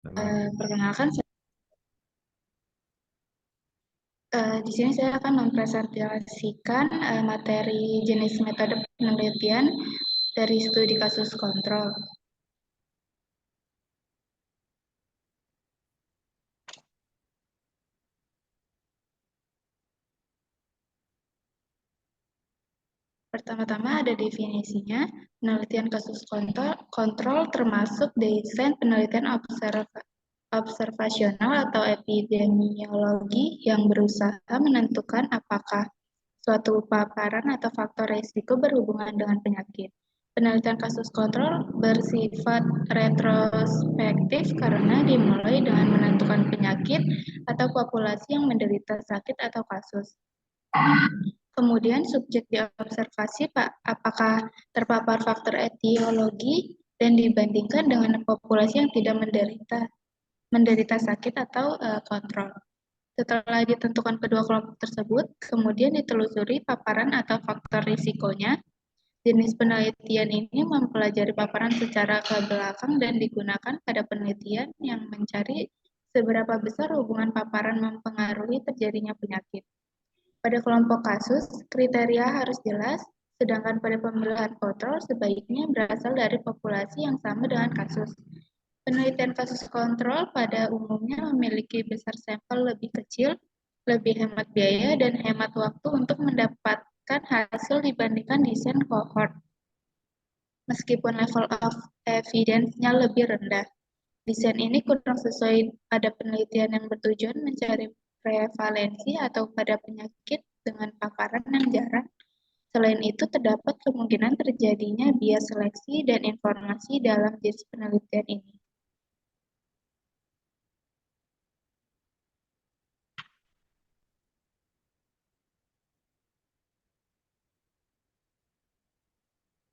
Halo. Perkenalkan, di sini saya akan mempresentasikan materi jenis metode penelitian dari studi kasus kontrol. Pertama-tama ada definisinya, penelitian kasus kontrol termasuk desain penelitian observasional atau epidemiologi yang berusaha menentukan apakah suatu paparan atau faktor risiko berhubungan dengan penyakit. Penelitian kasus kontrol bersifat retrospektif karena dimulai dengan menentukan penyakit atau populasi yang menderita sakit atau kasus. Kemudian subjek diobservasi apakah terpapar faktor etiologi dan dibandingkan dengan populasi yang tidak menderita sakit atau kontrol. Setelah ditentukan kedua kelompok tersebut, kemudian ditelusuri paparan atau faktor risikonya. Jenis penelitian ini mempelajari paparan secara ke belakang dan digunakan pada penelitian yang mencari seberapa besar hubungan paparan mempengaruhi terjadinya penyakit. Pada kelompok kasus, kriteria harus jelas, sedangkan pada pemilihan kontrol sebaiknya berasal dari populasi yang sama dengan kasus. Penelitian kasus kontrol pada umumnya memiliki besar sampel lebih kecil, lebih hemat biaya, dan hemat waktu untuk mendapatkan hasil dibandingkan desain cohort. Meskipun level of evidence-nya lebih rendah, desain ini kurang sesuai pada penelitian yang bertujuan mencari prevalensi atau pada penyakit dengan paparan yang jarang. Selain itu, terdapat kemungkinan terjadinya bias seleksi dan informasi dalam jenis penelitian ini.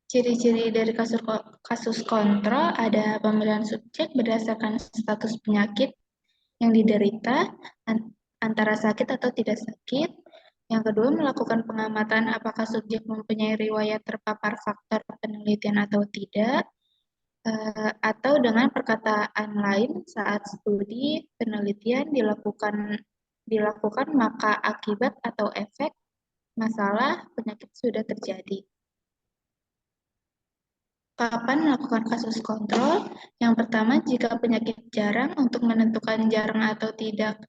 Ciri-ciri dari kasus kontrol ada pemilihan subjek berdasarkan status penyakit yang diderita, antara sakit atau tidak sakit. Yang kedua, melakukan pengamatan apakah subjek mempunyai riwayat terpapar faktor penelitian atau tidak, atau dengan perkataan lain saat studi penelitian dilakukan maka akibat atau efek masalah penyakit sudah terjadi. Kapan melakukan kasus kontrol? Yang pertama, jika penyakit jarang, untuk menentukan jarang atau tidak,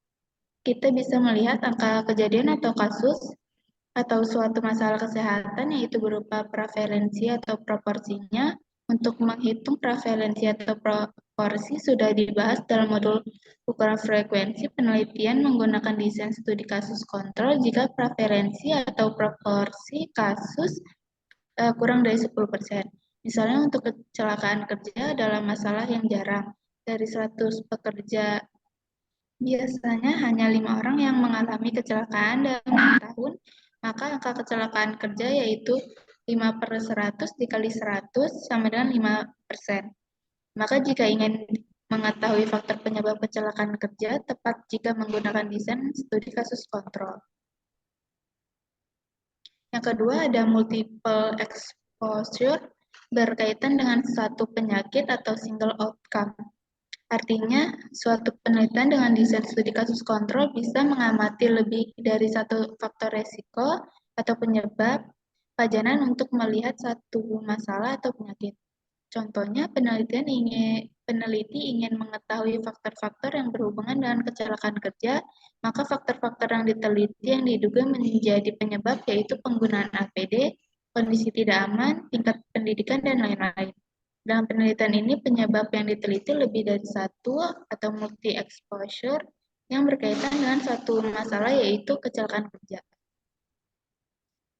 kita bisa melihat angka kejadian atau kasus atau suatu masalah kesehatan, yaitu berupa prevalensi atau proporsinya. Untuk menghitung prevalensi atau proporsi sudah dibahas dalam modul ukuran frekuensi penelitian menggunakan desain studi kasus kontrol jika prevalensi atau proporsi kasus kurang dari 10%. Misalnya untuk kecelakaan kerja adalah masalah yang jarang. Dari 100 pekerja, biasanya hanya 5 orang yang mengalami kecelakaan dalam tahun, maka angka kecelakaan kerja yaitu 5 per 100 dikali 100 sama dengan 5%. Maka jika ingin mengetahui faktor penyebab kecelakaan kerja, tepat jika menggunakan desain studi kasus kontrol. Yang kedua ada multiple exposure berkaitan dengan satu penyakit atau single outcome. Artinya, suatu penelitian dengan desain studi kasus kontrol bisa mengamati lebih dari satu faktor resiko atau penyebab pajanan untuk melihat satu masalah atau penyakit. Contohnya, peneliti ingin mengetahui faktor-faktor yang berhubungan dengan kecelakaan kerja, maka faktor-faktor yang diteliti yang diduga menjadi penyebab yaitu penggunaan APD, kondisi tidak aman, tingkat pendidikan, dan lain-lain. Dalam penelitian ini, penyebab yang diteliti lebih dari satu atau multi-exposure yang berkaitan dengan satu masalah yaitu kecelakaan kerja.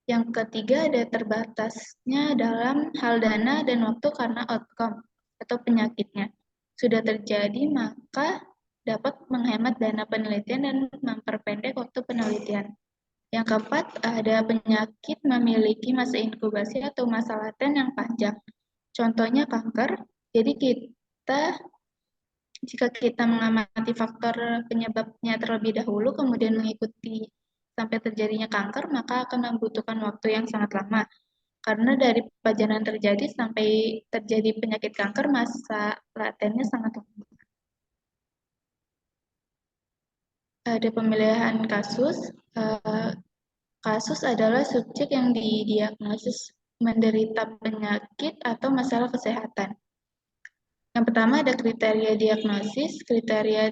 Yang ketiga ada terbatasnya dalam hal dana dan waktu karena outcome atau penyakitnya sudah terjadi, maka dapat menghemat dana penelitian dan memperpendek waktu penelitian. Yang keempat, ada penyakit memiliki masa inkubasi atau masa laten yang panjang. Contohnya kanker. Jadi jika kita mengamati faktor penyebabnya terlebih dahulu, kemudian mengikuti sampai terjadinya kanker, maka akan membutuhkan waktu yang sangat lama. Karena dari pajanan terjadi sampai terjadi penyakit kanker, masa latennya sangat lama. Ada pemilihan kasus. Kasus adalah subjek yang didiagnosis menderita penyakit atau masalah kesehatan. Yang pertama ada kriteria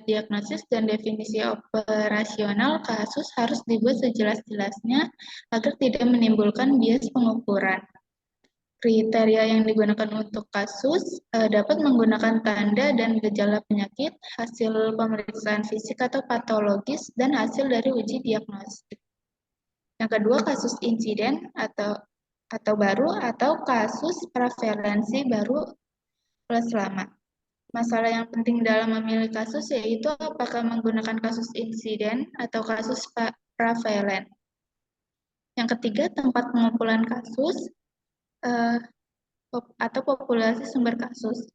diagnosis dan definisi operasional kasus harus dibuat sejelas-jelasnya agar tidak menimbulkan bias pengukuran. Kriteria yang digunakan untuk kasus dapat menggunakan tanda dan gejala penyakit, hasil pemeriksaan fisik atau patologis, dan hasil dari uji diagnostik. Yang kedua, kasus insiden atau baru atau kasus prevalensi baru plus lama. Masalah yang penting dalam memilih kasus yaitu apakah menggunakan kasus insiden atau kasus prevalen. Yang ketiga, tempat pengumpulan kasus atau populasi sumber kasus.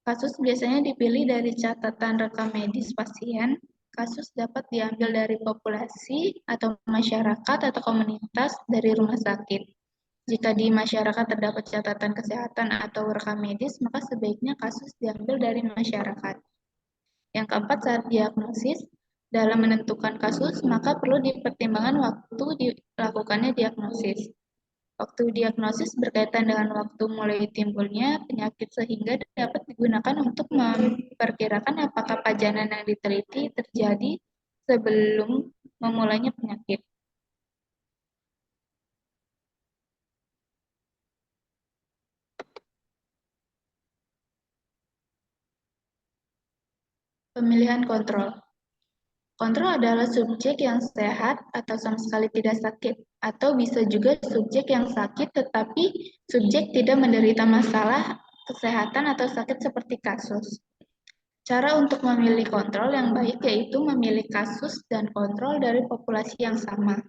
Kasus biasanya dipilih dari catatan rekam medis pasien. Kasus dapat diambil dari populasi atau masyarakat atau komunitas dari rumah sakit. Jika di masyarakat terdapat catatan kesehatan atau rekam medis, maka sebaiknya kasus diambil dari masyarakat. Yang keempat, saat diagnosis, dalam menentukan kasus, maka perlu dipertimbangkan waktu dilakukannya diagnosis. Waktu diagnosis berkaitan dengan waktu mulai timbulnya penyakit sehingga dapat digunakan untuk memperkirakan apakah pajanan yang diteliti terjadi sebelum memulainya penyakit. Pemilihan kontrol. Kontrol adalah subjek yang sehat atau sama sekali tidak sakit, atau bisa juga subjek yang sakit tetapi subjek tidak menderita masalah kesehatan atau sakit seperti kasus. Cara untuk memilih kontrol yang baik yaitu memilih kasus dan kontrol dari populasi yang sama.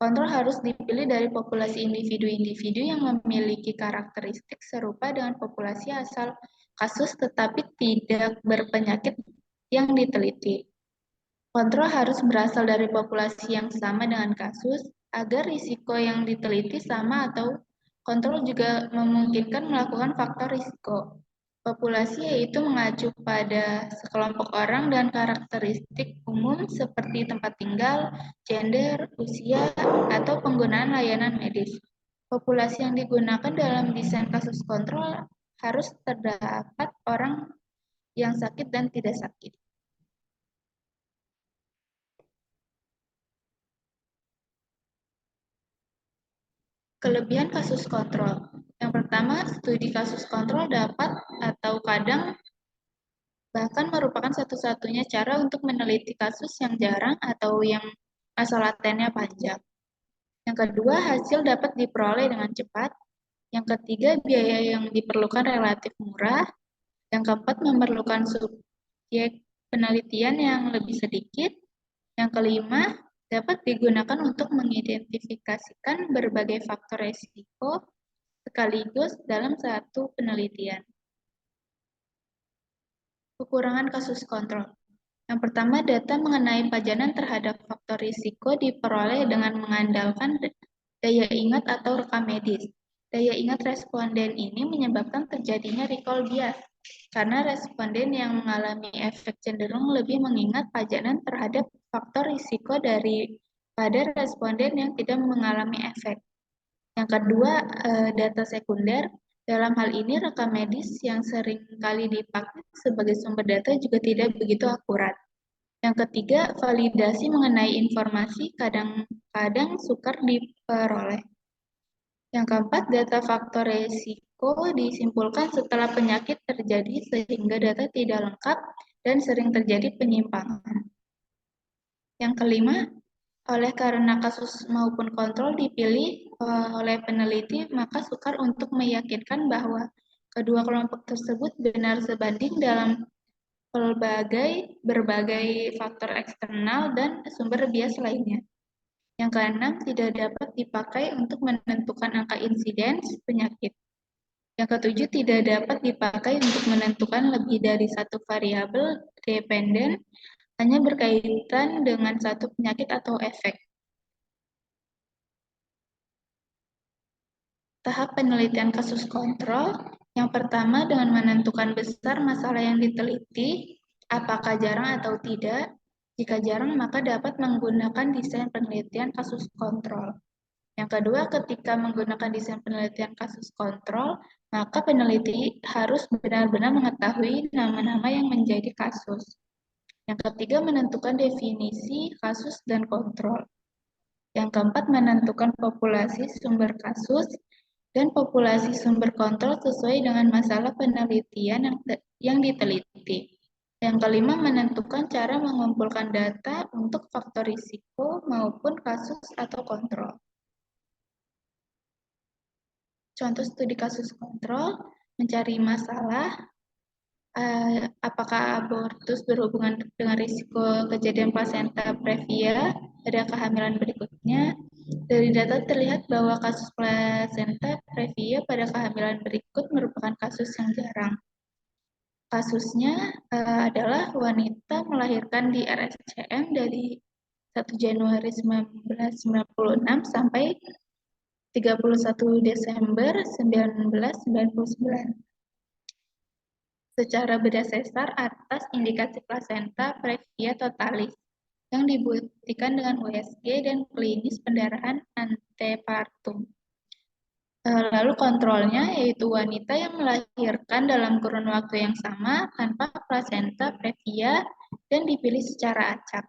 Kontrol harus dipilih dari populasi individu-individu yang memiliki karakteristik serupa dengan populasi asal kasus tetapi tidak berpenyakit yang diteliti. Kontrol harus berasal dari populasi yang sama dengan kasus agar risiko yang diteliti sama atau kontrol juga memungkinkan melakukan faktor risiko. Populasi yaitu mengacu pada sekelompok orang dan karakteristik umum seperti tempat tinggal, gender, usia, atau penggunaan layanan medis. Populasi yang digunakan dalam desain kasus kontrol harus terdapat orang yang sakit dan tidak sakit. Kelebihan kasus kontrol. Yang pertama, studi kasus kontrol dapat atau kadang bahkan merupakan satu-satunya cara untuk meneliti kasus yang jarang atau yang masa latennya panjang. Yang kedua, hasil dapat diperoleh dengan cepat. Yang ketiga, biaya yang diperlukan relatif murah. Yang keempat, memerlukan subjek penelitian yang lebih sedikit. Yang kelima, dapat digunakan untuk mengidentifikasikan berbagai faktor resiko sekaligus dalam satu penelitian. Kekurangan kasus kontrol. Yang pertama, data mengenai pajanan terhadap faktor risiko diperoleh dengan mengandalkan daya ingat atau rekam medis. Daya ingat responden ini menyebabkan terjadinya recall bias, karena responden yang mengalami efek cenderung lebih mengingat pajanan terhadap faktor risiko daripada responden yang tidak mengalami efek. Yang kedua, data sekunder. Dalam hal ini, rekam medis yang sering kali dipakai sebagai sumber data juga tidak begitu akurat. Yang ketiga, validasi mengenai informasi kadang-kadang sukar diperoleh. Yang keempat, data faktor resiko disimpulkan setelah penyakit terjadi sehingga data tidak lengkap dan sering terjadi penyimpangan. Yang kelima, oleh karena kasus maupun kontrol dipilih oleh peneliti, maka sukar untuk meyakinkan bahwa kedua kelompok tersebut benar sebanding dalam berbagai faktor eksternal dan sumber bias lainnya. Yang keenam, tidak dapat dipakai untuk menentukan angka insiden penyakit. Yang ketujuh, tidak dapat dipakai untuk menentukan lebih dari satu variabel dependen hanya berkaitan dengan satu penyakit atau efek. Tahap penelitian kasus kontrol. Yang pertama, dengan menentukan besar masalah yang diteliti, apakah jarang atau tidak. Jika jarang, maka dapat menggunakan desain penelitian kasus kontrol. Yang kedua, ketika menggunakan desain penelitian kasus kontrol, maka peneliti harus benar-benar mengetahui nama-nama yang menjadi kasus. Yang ketiga, menentukan definisi kasus dan kontrol. Yang keempat, menentukan populasi sumber kasus dan populasi sumber kontrol sesuai dengan masalah penelitian yang diteliti. Yang kelima, menentukan cara mengumpulkan data untuk faktor risiko maupun kasus atau kontrol. Contoh studi kasus kontrol, mencari masalah, apakah abortus berhubungan dengan risiko kejadian plasenta previa pada kehamilan berikutnya. Dari data terlihat bahwa kasus plasenta previa pada kehamilan berikut merupakan kasus yang jarang. Kasusnya adalah wanita melahirkan di RSCM dari 1 Januari 1996 sampai 31 Desember 1999 secara berdasar atas indikasi plasenta previa totalis yang dibuktikan dengan USG dan klinis pendarahan antepartum. Lalu kontrolnya yaitu wanita yang melahirkan dalam kurun waktu yang sama tanpa plasenta previa dan dipilih secara acak.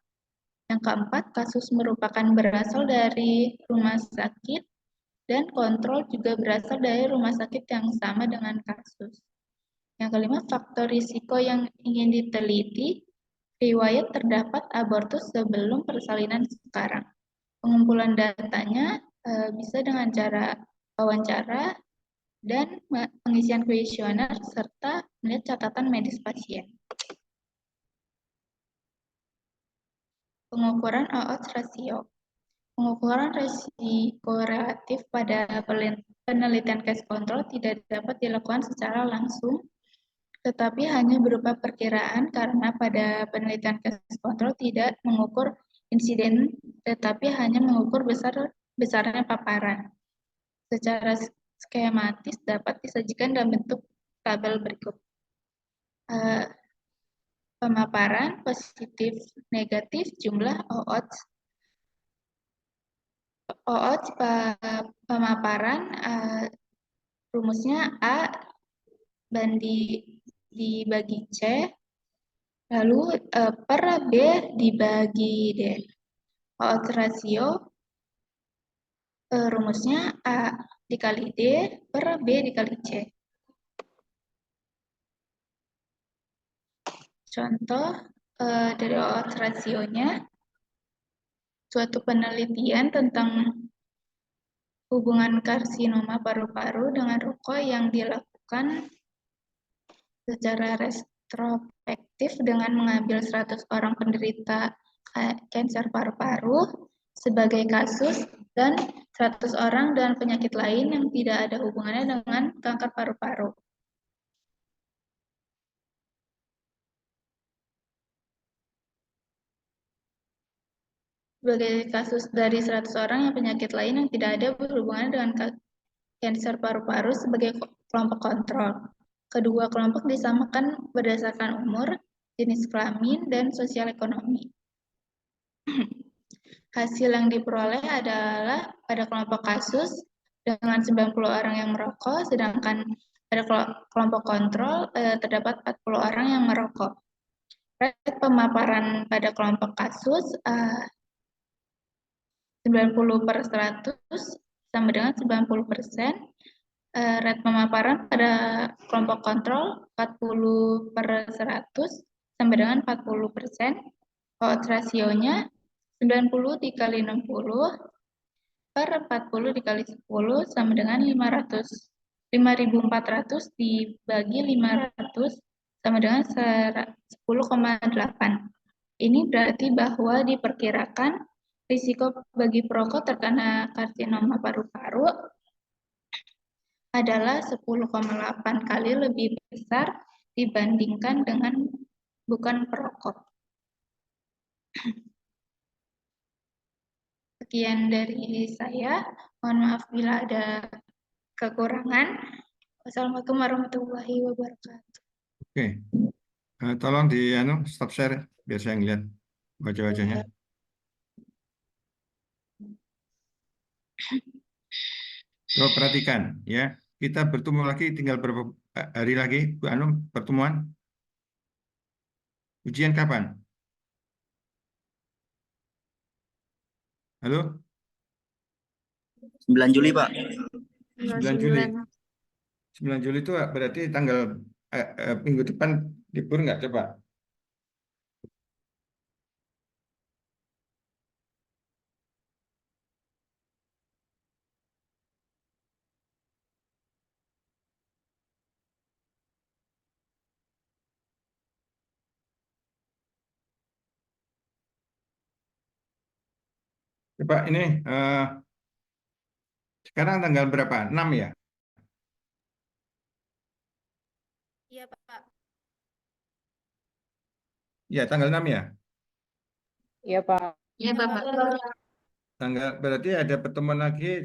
Yang keempat, kasus merupakan berasal dari rumah sakit dan kontrol juga berasal dari rumah sakit yang sama dengan kasus. Yang kelima, faktor risiko yang ingin diteliti, riwayat terdapat abortus sebelum persalinan sekarang. Pengumpulan datanya bisa dengan cara wawancara dan pengisian kuesioner serta melihat catatan medis pasien. Pengukuran odds ratio. Pengukuran risiko relatif pada penelitian case control tidak dapat dilakukan secara langsung, tetapi hanya berupa perkiraan karena pada penelitian case control tidak mengukur insiden, tetapi hanya mengukur besarnya paparan. Secara skematis dapat disajikan dalam bentuk tabel berikut. Pemaparan positif negatif jumlah OOTS. OOTS pemaparan rumusnya A dibagi C, lalu per B dibagi D. OOTS rasio rumusnya A dikali D per B dikali C. Contoh dari odds rasionya, suatu penelitian tentang hubungan karsinoma paru-paru dengan rokok yang dilakukan secara retrospektif dengan mengambil 100 orang penderita kanker paru-paru sebagai kasus dan 100 orang dengan penyakit lain yang tidak ada hubungannya dengan kanker paru-paru. Sebagai kasus dari 100 orang yang penyakit lain yang tidak ada berhubungan dengan kanker paru-paru sebagai kelompok kontrol. Kedua kelompok disamakan berdasarkan umur, jenis kelamin, dan sosial ekonomi. Hasil yang diperoleh adalah pada kelompok kasus dengan 90 orang yang merokok, sedangkan pada kelompok kontrol terdapat 40 orang yang merokok. Rate pemaparan pada kelompok kasus 90/100 sama dengan 90%. Rate pemaparan pada kelompok kontrol 40/100 sama dengan 40%. Odds rasionya 90 dikali 60 per 40 dikali 10 sama dengan 500. 5.400 dibagi 500 sama dengan 10,8. Ini berarti bahwa diperkirakan risiko bagi perokok terkena karsinoma paru-paru adalah 10,8 kali lebih besar dibandingkan dengan bukan perokok. Sekian dari saya. Mohon maaf bila ada kekurangan. Wassalamualaikum warahmatullahi wabarakatuh. Oke. Tolong stop share biar saya ngeliat. wajah-wajahnya. Coba perhatikan ya. Kita bertemu lagi tinggal berapa hari lagi, Bu Anum, pertemuan. Ujian kapan? Halo? 9 Juli, Pak. 9 Juli. 9 Juli itu berarti tanggal minggu depan libur nggak coba? Coba ini sekarang tanggal berapa? 6 ya? Iya, Pak. Ya, tanggal 6 ya. Iya, Pak. Iya, Bapak. Tanggal berarti ada pertemuan lagi.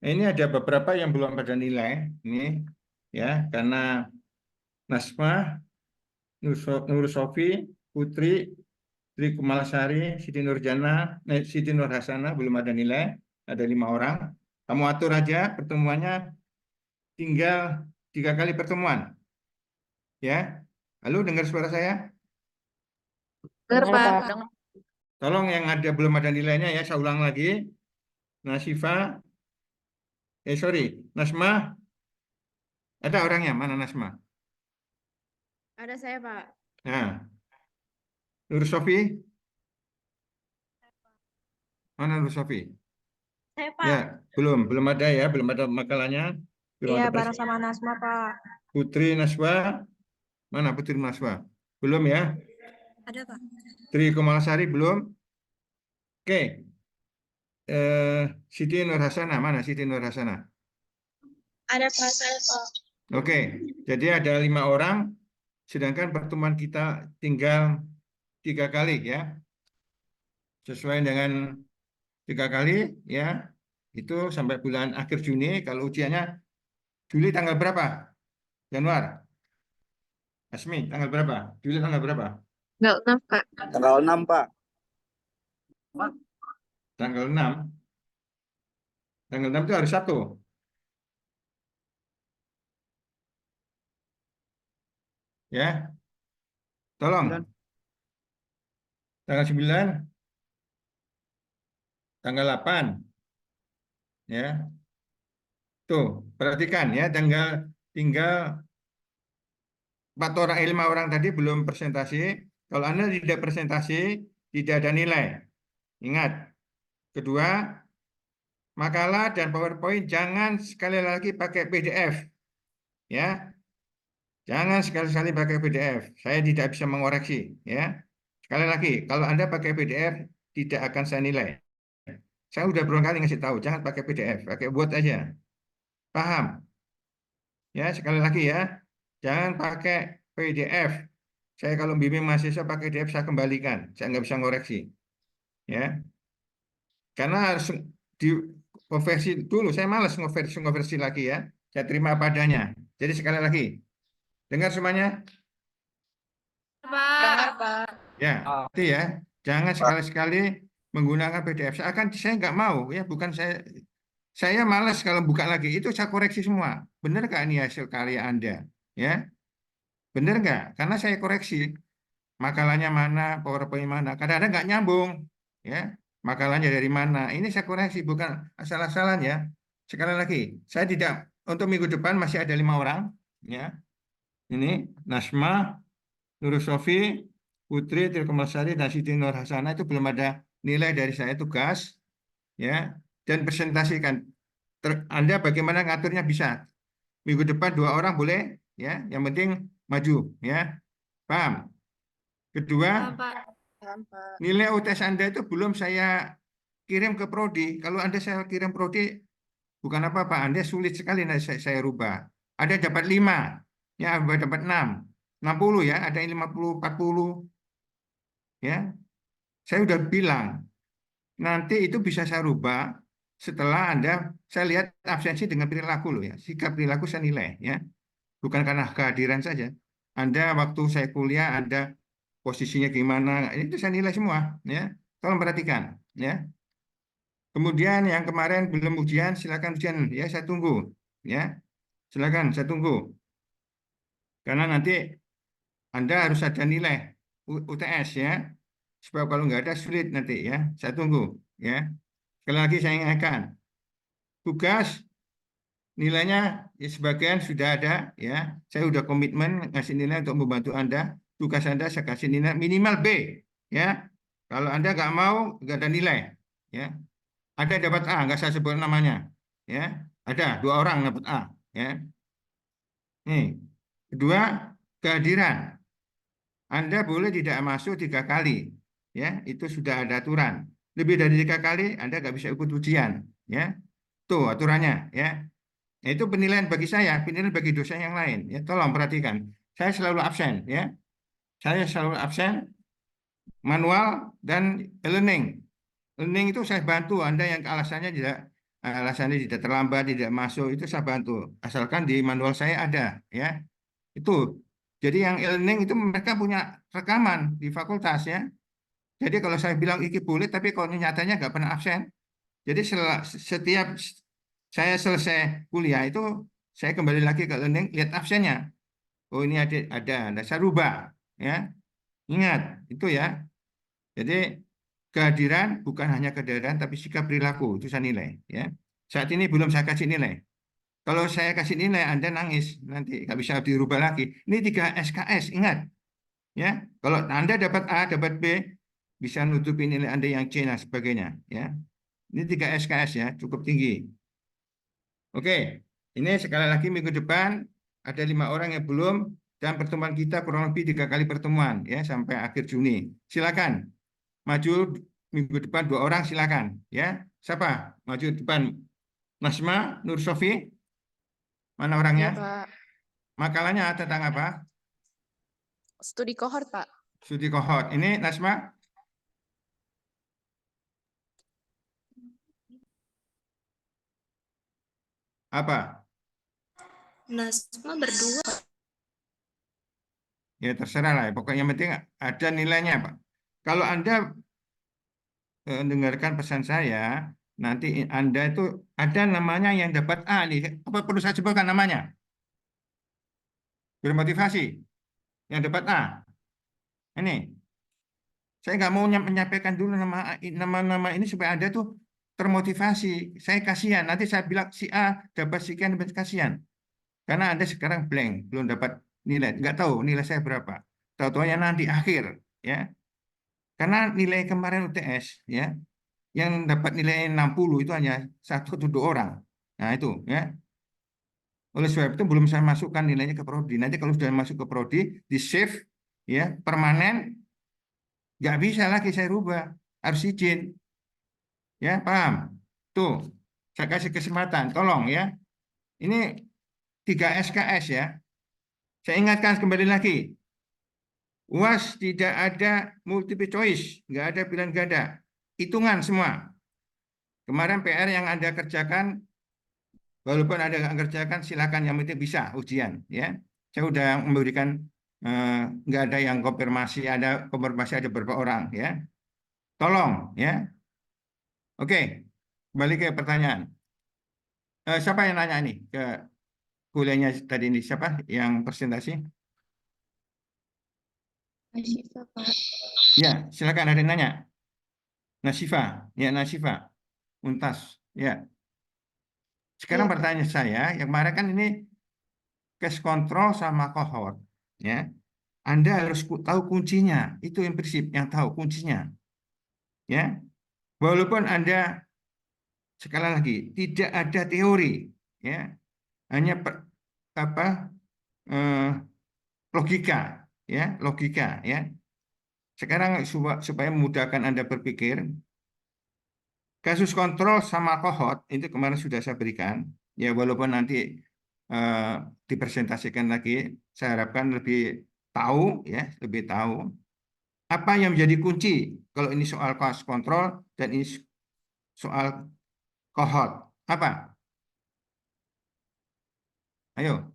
Ini ada beberapa yang belum pada nilai ini ya, karena Nasma, Nur Sofi, Putri, Tri Kumalasari, Siti Nurjana, Siti Nur Hasana belum ada nilai, ada 5 orang. Kamu atur aja pertemuannya, tinggal 3 kali pertemuan, ya. Halo, dengar suara saya? Benar, Benar, Pak. Pak. Tolong yang ada belum ada nilainya ya, saya ulang lagi. Nasifa, sorry, Nasma, ada orangnya mana Nasma? Ada saya, Pak. Nah, Nur Sofi, mana Nur Sofi? Saya, Ya, Pak. belum ada ya, belum ada makalahnya, belum Iya, ada bareng sama Nasma, Pak. Putri Naswa, mana Putri Naswa? Belum ya? Ada, Pak. Tri Komalasari belum? Oke, Siti Nur Hasana, mana Siti Nur Hasana? Ada, Pak. Saya, Pak. Oke, jadi ada 5 orang, sedangkan pertemuan kita tinggal 3 kali ya, sesuai dengan 3 kali ya, itu sampai bulan akhir Juni. Kalau ujiannya Juli tanggal berapa? Januari? Asmi, tanggal berapa? Juli tanggal berapa? Enggak, enam, Pak. Tanggal 6, Pak. Tanggal 6. Tanggal 6 itu hari Sabtu. Ya, tolong. Tanggal 9, tanggal 8. Ya, tuh, perhatikan ya, tinggal 4 orang, 5 orang tadi belum presentasi. Kalau Anda tidak presentasi, tidak ada nilai. Ingat, kedua, makalah dan PowerPoint jangan sekali lagi pakai PDF. Ya, jangan sekali-kali pakai PDF. Saya tidak bisa mengoreksi. Ya, sekali lagi, kalau Anda pakai PDF, tidak akan saya nilai. Saya udah berulang kali ngasih tahu, jangan pakai PDF, pakai Word aja. Paham? Ya, sekali lagi ya, jangan pakai PDF. Saya kalau bimbing mahasiswa pakai PDF saya kembalikan, saya nggak bisa ngoreksi. Ya, karena harus konversi dulu. Saya malas ngoversi lagi ya. Saya terima apa adanya. Jadi sekali lagi, dengar semuanya? Dengar, Pak. Ya, itu ya. Jangan sekali-sekali menggunakan PDF. Saya nggak mau ya, bukan saya malas kalau buka lagi. Itu saya koreksi semua. Benar nggak ini hasil karya Anda? Ya, benar nggak? Karena saya koreksi. Makalahnya mana, PowerPoint mana. Kadang-kadang nggak nyambung. Ya, makalahnya dari mana. Ini saya koreksi, bukan asal-asalan ya. Sekali lagi, saya tidak, untuk minggu depan masih ada 5 orang. Ya, ini Nasma, Nur Sofi, Putri, Tilkomersari, dan Siti Nur Hasana itu belum ada nilai dari saya tugas. Ya, dan presentasikan. Anda bagaimana ngaturnya bisa. Minggu depan 2 orang boleh. Ya, yang penting maju. Ya, paham? Kedua, Pak. nilai UTS Anda itu belum saya kirim ke Prodi. Kalau Anda saya kirim Prodi, bukan apa-apa. Anda sulit sekali nanti saya rubah. Ada dapat 5, ya, ada dapat 6. 60 ya, ada yang 50, 40. Ya, saya udah bilang, nanti itu bisa saya rubah setelah saya lihat absensi dengan perilaku loh ya. Sikap perilaku saya nilai ya. Bukan karena kehadiran saja. Anda waktu saya kuliah, Anda posisinya gimana, itu saya nilai semua, ya. Tolong perhatikan, ya. Kemudian yang kemarin belum ujian, silakan ujian, ya. Saya tunggu, ya. Silakan, saya tunggu. Karena nanti Anda harus ada nilai UTS, ya. Sebab kalau nggak ada sulit nanti, ya. Saya tunggu, ya. Sekali lagi saya ingatkan, tugas nilainya ya, sebagian sudah ada, ya. Saya sudah komitmen ngasih nilai untuk membantu Anda. Tugas Anda saya kasih nilai minimal B, ya. Kalau Anda nggak mau, nggak ada nilai, ya. Ada yang dapat A, nggak saya sebut namanya, ya. Ada 2 orang dapat A, ya. Nih, kedua, kehadiran. Anda boleh tidak masuk 3 kali, ya. Itu sudah ada aturan. Lebih dari 3 kali, Anda nggak bisa ikut ujian, ya. Tuh aturannya, ya. Nah, itu penilaian bagi saya, penilaian bagi dosen yang lain. Ya, tolong perhatikan. Saya selalu absen, ya. Saya selalu absen, manual dan e-learning. Learning itu saya bantu Anda yang alasannya tidak terlambat, tidak masuk itu saya bantu. Asalkan di manual saya ada, ya. Itu. Jadi yang e-learning itu mereka punya rekaman di fakultas, ya. Jadi kalau saya bilang iki boleh, tapi kalau nyatanya nggak pernah absen. Jadi setiap saya selesai kuliah itu saya kembali lagi ke learning, lihat absennya. Oh ini ada, saya rubah, ya. Ingat itu, ya. Jadi kehadiran bukan hanya kehadiran tapi sikap perilaku itu saya nilai, ya. Saat ini belum saya kasih nilai. Kalau saya kasih nilai Anda nangis nanti nggak bisa dirubah lagi. Ini 3 SKS, ingat, ya. Kalau Anda dapat A, dapat B, bisa nutupi nilai Anda yang C dan sebagainya, ya. Ini 3 SKS, ya, cukup tinggi. Oke, ini sekali lagi minggu depan ada 5 orang yang belum, dan pertemuan kita kurang lebih 3 kali pertemuan, ya, sampai akhir Juni. Silakan maju minggu depan 2 orang, silakan, ya. Siapa maju depan? Nasma Nur Sofi, mana orangnya? Iya, Pak. Makalahnya tentang apa? Studi kohort, Pak. Studi kohort. Ini Nasma apa? Nasma berdua. Ya terserah lah, pokoknya yang penting ada nilainya, Pak. Kalau Anda dengarkan pesan saya, nanti Anda itu ada namanya yang dapat A nih. Apa perlu saya sebutkan namanya? Bermotivasi. Yang dapat A. Ini. Saya nggak mau menyampaikan dulu nama-nama ini supaya Anda tuh termotivasi. Saya kasihan. Nanti saya bilang si A dapat sekian, dapat kasihan. Karena Anda sekarang blank, belum dapat nilai. Nggak tahu nilai saya berapa. Tahu-tahunya nanti akhir, ya. Karena nilai kemarin UTS, ya, yang dapat nilai 60 itu hanya 1 atau 2 orang. Nah itu, ya. Oleh sebab itu belum saya masukkan nilainya ke prodi. Nanti kalau sudah masuk ke prodi, di save, ya, permanen, nggak bisa lagi saya rubah, harus izin, ya, paham? Tuh, saya kasih kesempatan, tolong, ya. Ini 3 SKS, ya. Saya ingatkan kembali lagi, UAS tidak ada multiple choice, nggak ada pilihan ganda, hitungan semua. Kemarin PR yang Anda kerjakan, walaupun Anda nggak kerjakan, silakan, yang penting bisa ujian, ya. Saya sudah memberikan, nggak ada yang konfirmasi ada beberapa orang, ya. Tolong, ya. Oke, kembali ke pertanyaan. Siapa yang nanya nih ke kuliahnya tadi ini? Siapa yang presentasi? Nasyifa, Pak. Ya, silakan, ada yang nanya. Nasifa, ya, Nasifa, Untas, ya. Sekarang Iya, Pak. pertanyaan saya, yang kemarin kan ini cash control sama cohort, ya. Anda harus tahu kuncinya, itu yang prinsip, yang tahu kuncinya, ya. Walaupun Anda sekali lagi tidak ada teori, ya, hanya apa eh, logika, ya, logika, ya. Sekarang supaya memudahkan Anda berpikir, kasus kontrol sama kohort itu kemarin sudah saya berikan, ya, walaupun nanti eh, dipresentasikan lagi, saya harapkan lebih tahu, ya, lebih tahu apa yang menjadi kunci kalau ini soal kasus kontrol dan ini soal kohort. Apa? Ayo.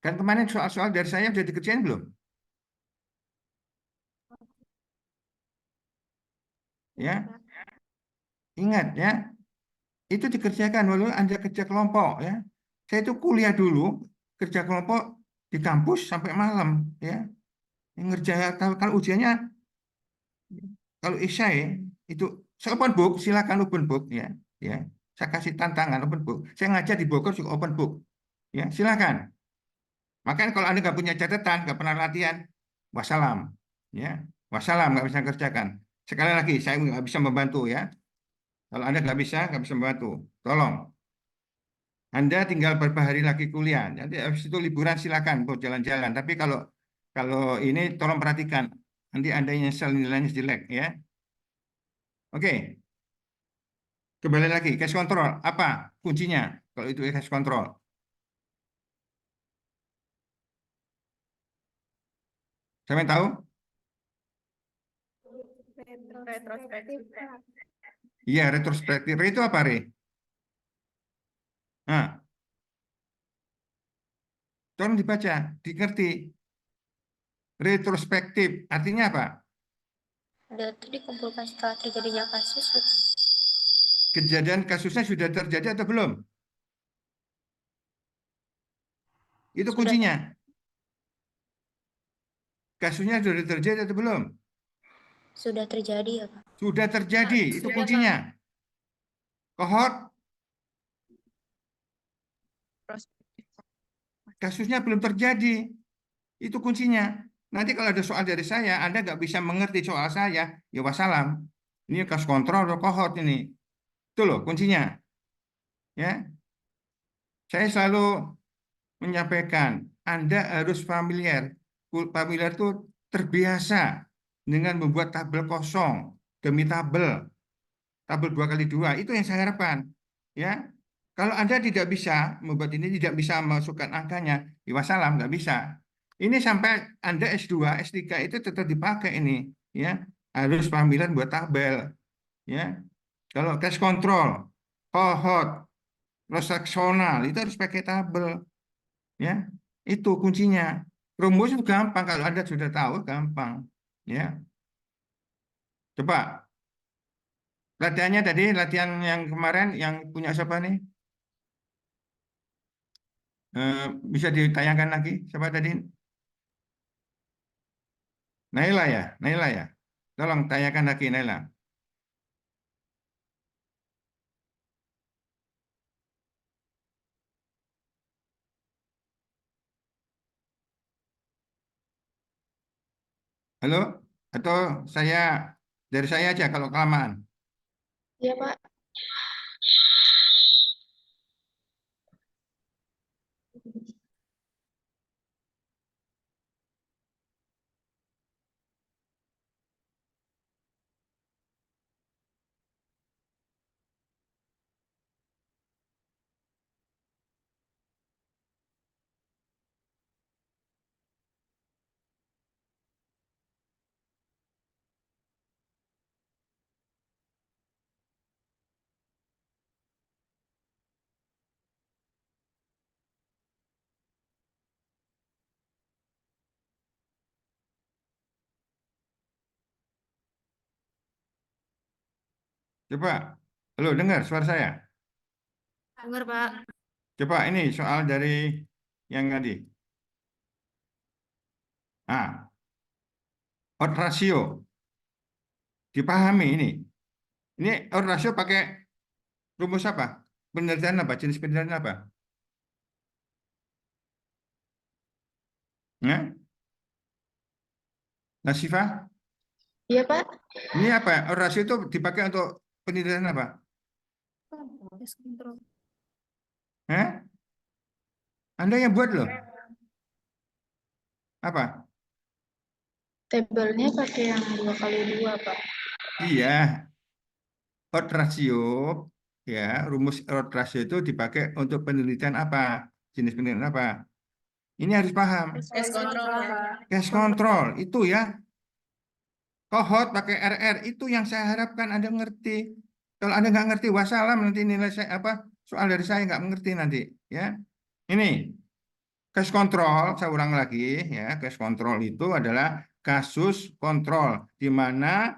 Kan kemarin soal-soal dari saya sudah dikerjain belum? Ya, ingat ya, itu dikerjakan walau Anda kerja kelompok ya. Saya itu kuliah dulu kerja kelompok di kampus sampai malam ya. Ngerjain kalau ujiannya kalau esai itu open book, silakan open book ya. Ya, saya kasih tantangan open book. Saya ngajar di Bogor juga open book. Ya, silakan. Makanya kalau Anda nggak punya catatan, nggak pernah latihan, wassalam. Ya, wassalam nggak bisa kerjakan. Sekali lagi, saya nggak bisa membantu ya. Kalau Anda nggak bisa membantu. Tolong. Anda tinggal beberapa hari lagi kuliah. Nanti habis itu liburan silakan buat jalan-jalan. Tapi kalau kalau ini tolong perhatikan. Nanti Anda nyesel nilainya jelek ya. Oke, kembali lagi cash control. Apa kuncinya? Kalau itu cash control. Saya tahu? Retrospektif. Iya, retrospektif. Itu apa, Re? Nah, tolong dibaca, dikerti. Retrospektif artinya apa? Data dikumpulkan setelah terjadinya kasus. Kejadian kasusnya sudah terjadi atau belum? Itu Sudah. kuncinya. Kasusnya sudah terjadi atau belum? Sudah terjadi ya Pak? Sudah terjadi, itu Sudah, kuncinya. Kohort, kasusnya belum terjadi, itu kuncinya. Nanti kalau ada soal dari saya, Anda nggak bisa mengerti soal saya, ya wassalam. Ini kasus kontrol atau kohort ini. Itu loh kuncinya. Ya, saya selalu menyampaikan, Anda harus familiar. Familiar itu terbiasa dengan membuat tabel kosong demi tabel 2x2. Itu yang saya harapkan. Ya, kalau Anda tidak bisa membuat ini, tidak bisa masukkan angkanya, ya wassalam, nggak bisa. Ini sampai Anda S2, S3 itu tetap dipakai ini. Ya, harus familiar buat tabel. Ya, kalau cash control, kohort, transaksional itu harus pakai tabel. Ya, itu kuncinya. Rumus itu gampang kalau Anda sudah tahu, gampang. Ya, coba latihannya tadi, latihan yang kemarin yang punya siapa nih? Bisa ditayangkan lagi siapa tadi? Naila ya, Naila ya. Tolong tanyakan lagi Naila. Halo? Atau saya dari saya aja kalau kelamaan. Iya, Pak. Coba. Halo, dengar suara saya? Dengar Pak. Coba ini soal dari yang tadi. Ah, odd ratio. Dipahami ini. Ini odd ratio pakai rumus apa? Penelitian apa? Jenis penelitian apa? Ya? Nasifah? Iya, Pak. Ini apa? Odd ratio itu dipakai untuk penelitian apa? Cash control. Eh? Anda yang buat loh. Apa? Tabelnya pakai yang 2x2, Pak. Iya, odd ratio, ya, rumus odd ratio itu dipakai untuk penelitian apa? Jenis penelitian apa? Ini harus paham. Cash control Pak. Cash control itu ya, kohort pakai RR itu yang saya harapkan Anda mengerti. Kalau Anda nggak ngerti, wassalam nanti nilai saya apa? Soal dari saya nggak mengerti nanti, ya. Ini cash control, saya ulang lagi, ya. Cash control itu adalah kasus kontrol di mana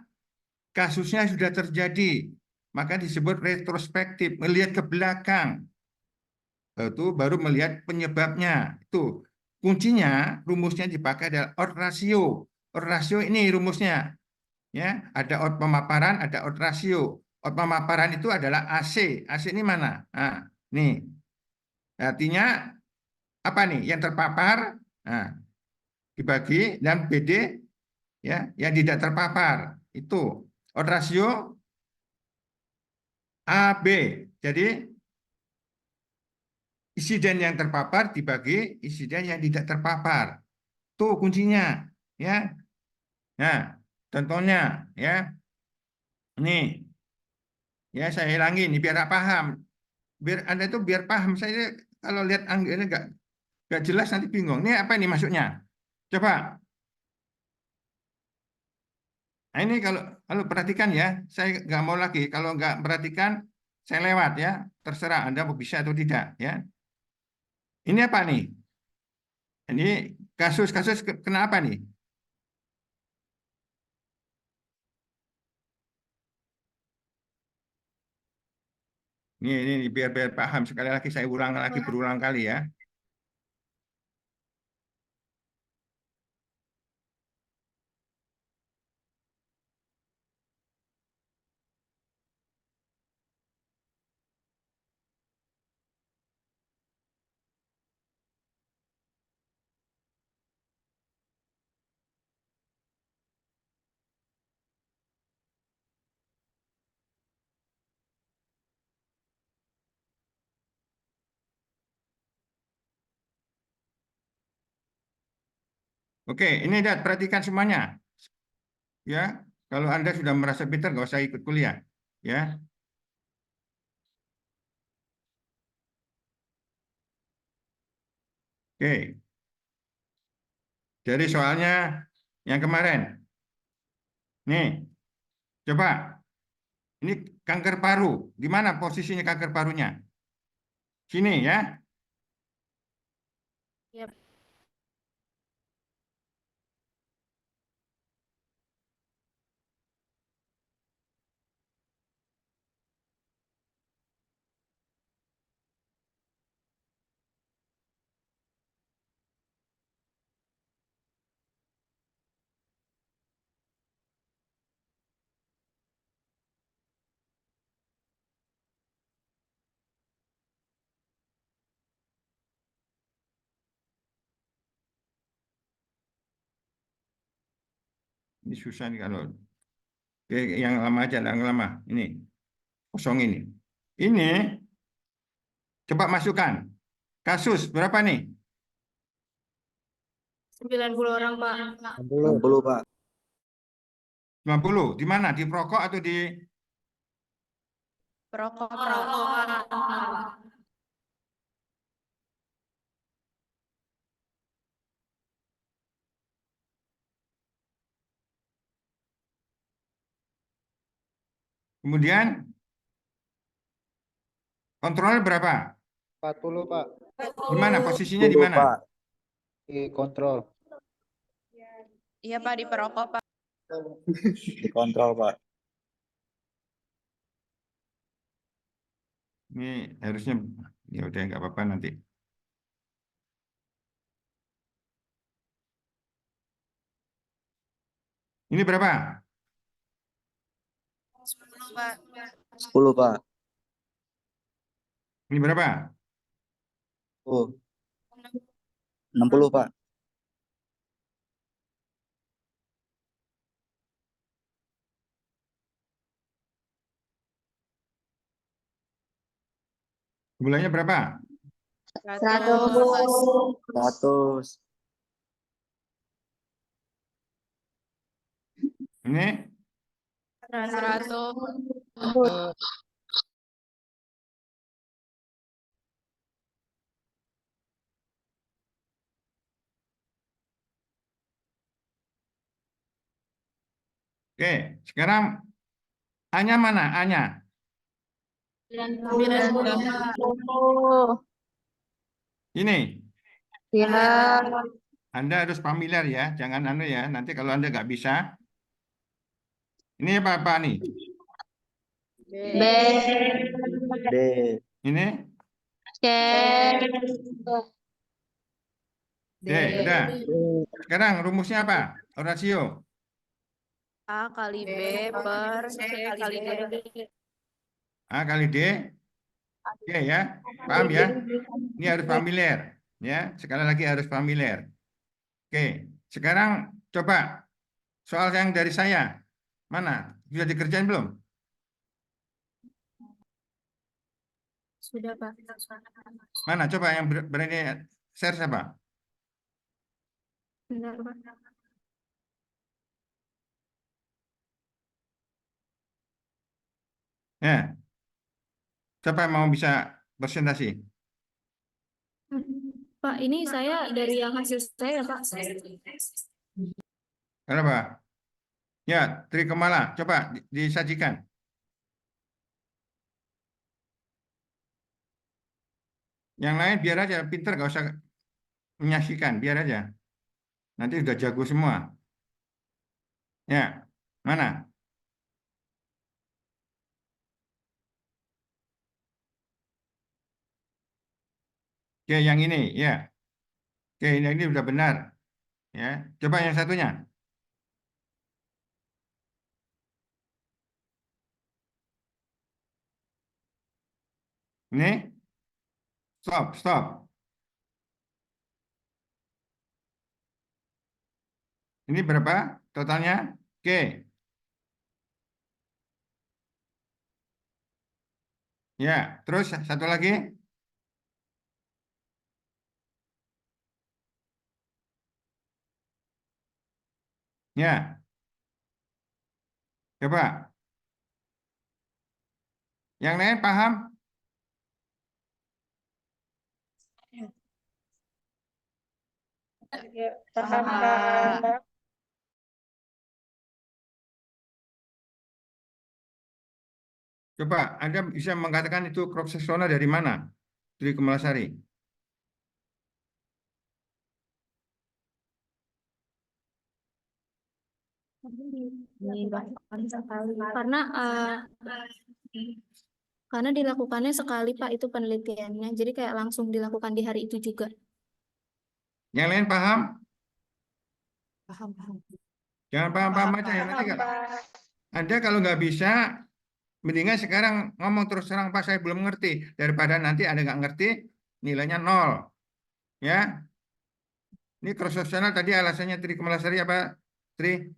kasusnya sudah terjadi, maka disebut retrospektif, melihat ke belakang. Itu baru melihat penyebabnya. Itu kuncinya, rumusnya dipakai adalah odds ratio. Odds ratio ini rumusnya. Ya, ada odds pemaparan, ada odds ratio. Odds pemaparan itu adalah AC. AC ini mana? Nah, nih. Artinya apa nih? Yang terpapar, nah, dibagi dan BD ya, yang tidak terpapar. Itu odds ratio AB. Jadi insiden yang terpapar dibagi insiden yang tidak terpapar. Itu kuncinya, ya. Nah, contohnya, ya, ini, ya saya ulangi ini biar paham, biar Anda itu biar paham. Saya kalau lihat anggarannya nggak jelas nanti bingung. Ini apa ini maksudnya? Coba. Nah, ini kalau perhatikan ya, saya nggak mau lagi. Kalau nggak perhatikan, saya lewat ya. Terserah Anda mau bisa atau tidak, ya. Ini apa nih? Ini kasus-kasus kenapa nih? Ini biar paham. Sekali lagi saya ulang lagi berulang kali ya. Oke, ini lihat perhatikan semuanya. Ya, kalau Anda sudah merasa pintar, nggak usah ikut kuliah. Ya, oke. Jadi soalnya yang kemarin, nih, coba. Ini kanker paru. Di mana posisinya kanker parunya? Sini ya. Yap. Ini susah nih kalau oke, yang lama aja, yang lama. Ini kosong ini. Ini coba masukkan. Kasus berapa nih? 90 orang, Pak. 60, Pak. 90. Di mana? Di perokok atau di Perokok, Pak. Perokok. kemudian kontrolnya berapa? 40, Pak. Di mana? Posisinya di 10, mana? Pak. Di kontrol. Iya, Pak, di perokok, Pak. Di kontrol, Pak. Ini harusnya ya udah nggak apa-apa nanti. Ini berapa? 10, Pak. 10, Pak. Ini berapa? Oh, 60, Pak. Gulanya berapa? 100. 100. Ini 100. oke. Sekarang A-nya mana? A-nya. 90, Pak. Ini. Ya. Anda harus familiar ya. Jangan anu ya. Nanti kalau Anda nggak bisa, Ini apa nih? B. D. Ini C. D, udah. Sekarang rumusnya apa? Rasio. A kali B per C kali D. A kali D. Oke ya. Paham ya? Ini harus familiar. Ya, sekali lagi harus familiar. Oke, sekarang coba soal yang dari saya. Mana? Sudah dikerjain belum? Sudah, Pak. Mana? Coba yang berani share siapa? Benar, Pak. Ya, siapa yang mau bisa presentasi? Pak, ini saya dari yang hasil saya, Pak. Kenapa? Ya, Tri Kemala, coba disajikan. Yang lain biar aja, pinter, gak usah menyaksikan, biar aja. Nanti udah jago semua. Ya, mana? Oke, yang ini, ya. Oke, ini udah benar. Ya, coba yang satunya. Ini, stop. Ini berapa totalnya? Oke, ya. Terus satu lagi. Ya, coba. Yang lain paham? Paham, Pak. Coba, Anda bisa mengatakan itu crop sectional dari mana? Dari Kemalasari. Karena karena dilakukannya sekali, Pak, itu penelitiannya. Jadi kayak langsung dilakukan di hari itu juga. Yang lain paham? Paham. Jangan paham-paham aja ya. Nanti Anda kalau nggak bisa, mendingan sekarang ngomong terus terang, Pak, saya belum ngerti. Daripada nanti Anda nggak ngerti, nilainya 0. Ya, ini cross sectional tadi alasannya Tri Kemalasari apa? Tri?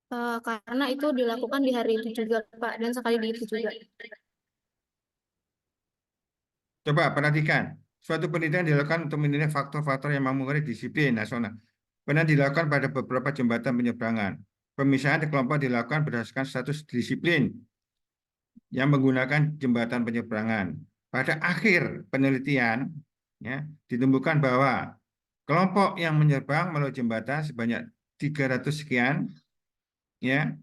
Karena itu dilakukan di hari itu juga, Pak, dan sekali di itu juga. Coba perhatikan. Suatu penelitian dilakukan untuk menilai faktor-faktor yang mempengaruhi disiplin nasional. Pernah dilakukan pada beberapa jembatan penyeberangan. Pemisahan di kelompok dilakukan berdasarkan status disiplin yang menggunakan jembatan penyeberangan. Pada akhir penelitian, ya, ditemukan bahwa kelompok yang menyeberang melalui jembatan sebanyak 300 sekian, ya,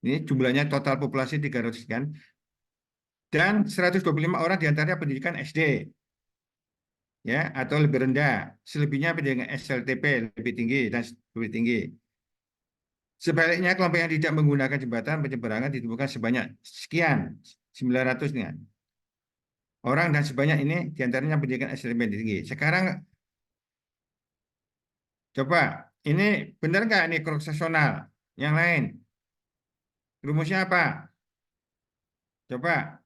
ini jumlahnya total populasi 300 sekian, dan 125 orang diantaranya pendidikan SD, ya, atau lebih rendah. Selebihnya pendidikan SLTP lebih tinggi dan lebih tinggi. Sebaliknya, kelompok yang tidak menggunakan jembatan penyeberangan ditemukan sebanyak sekian, 900 orang, dan sebanyak ini diantaranya pendidikan SMP tinggi. Sekarang coba, ini benar nggak ini cross sectional? Yang lain, rumusnya apa? Coba,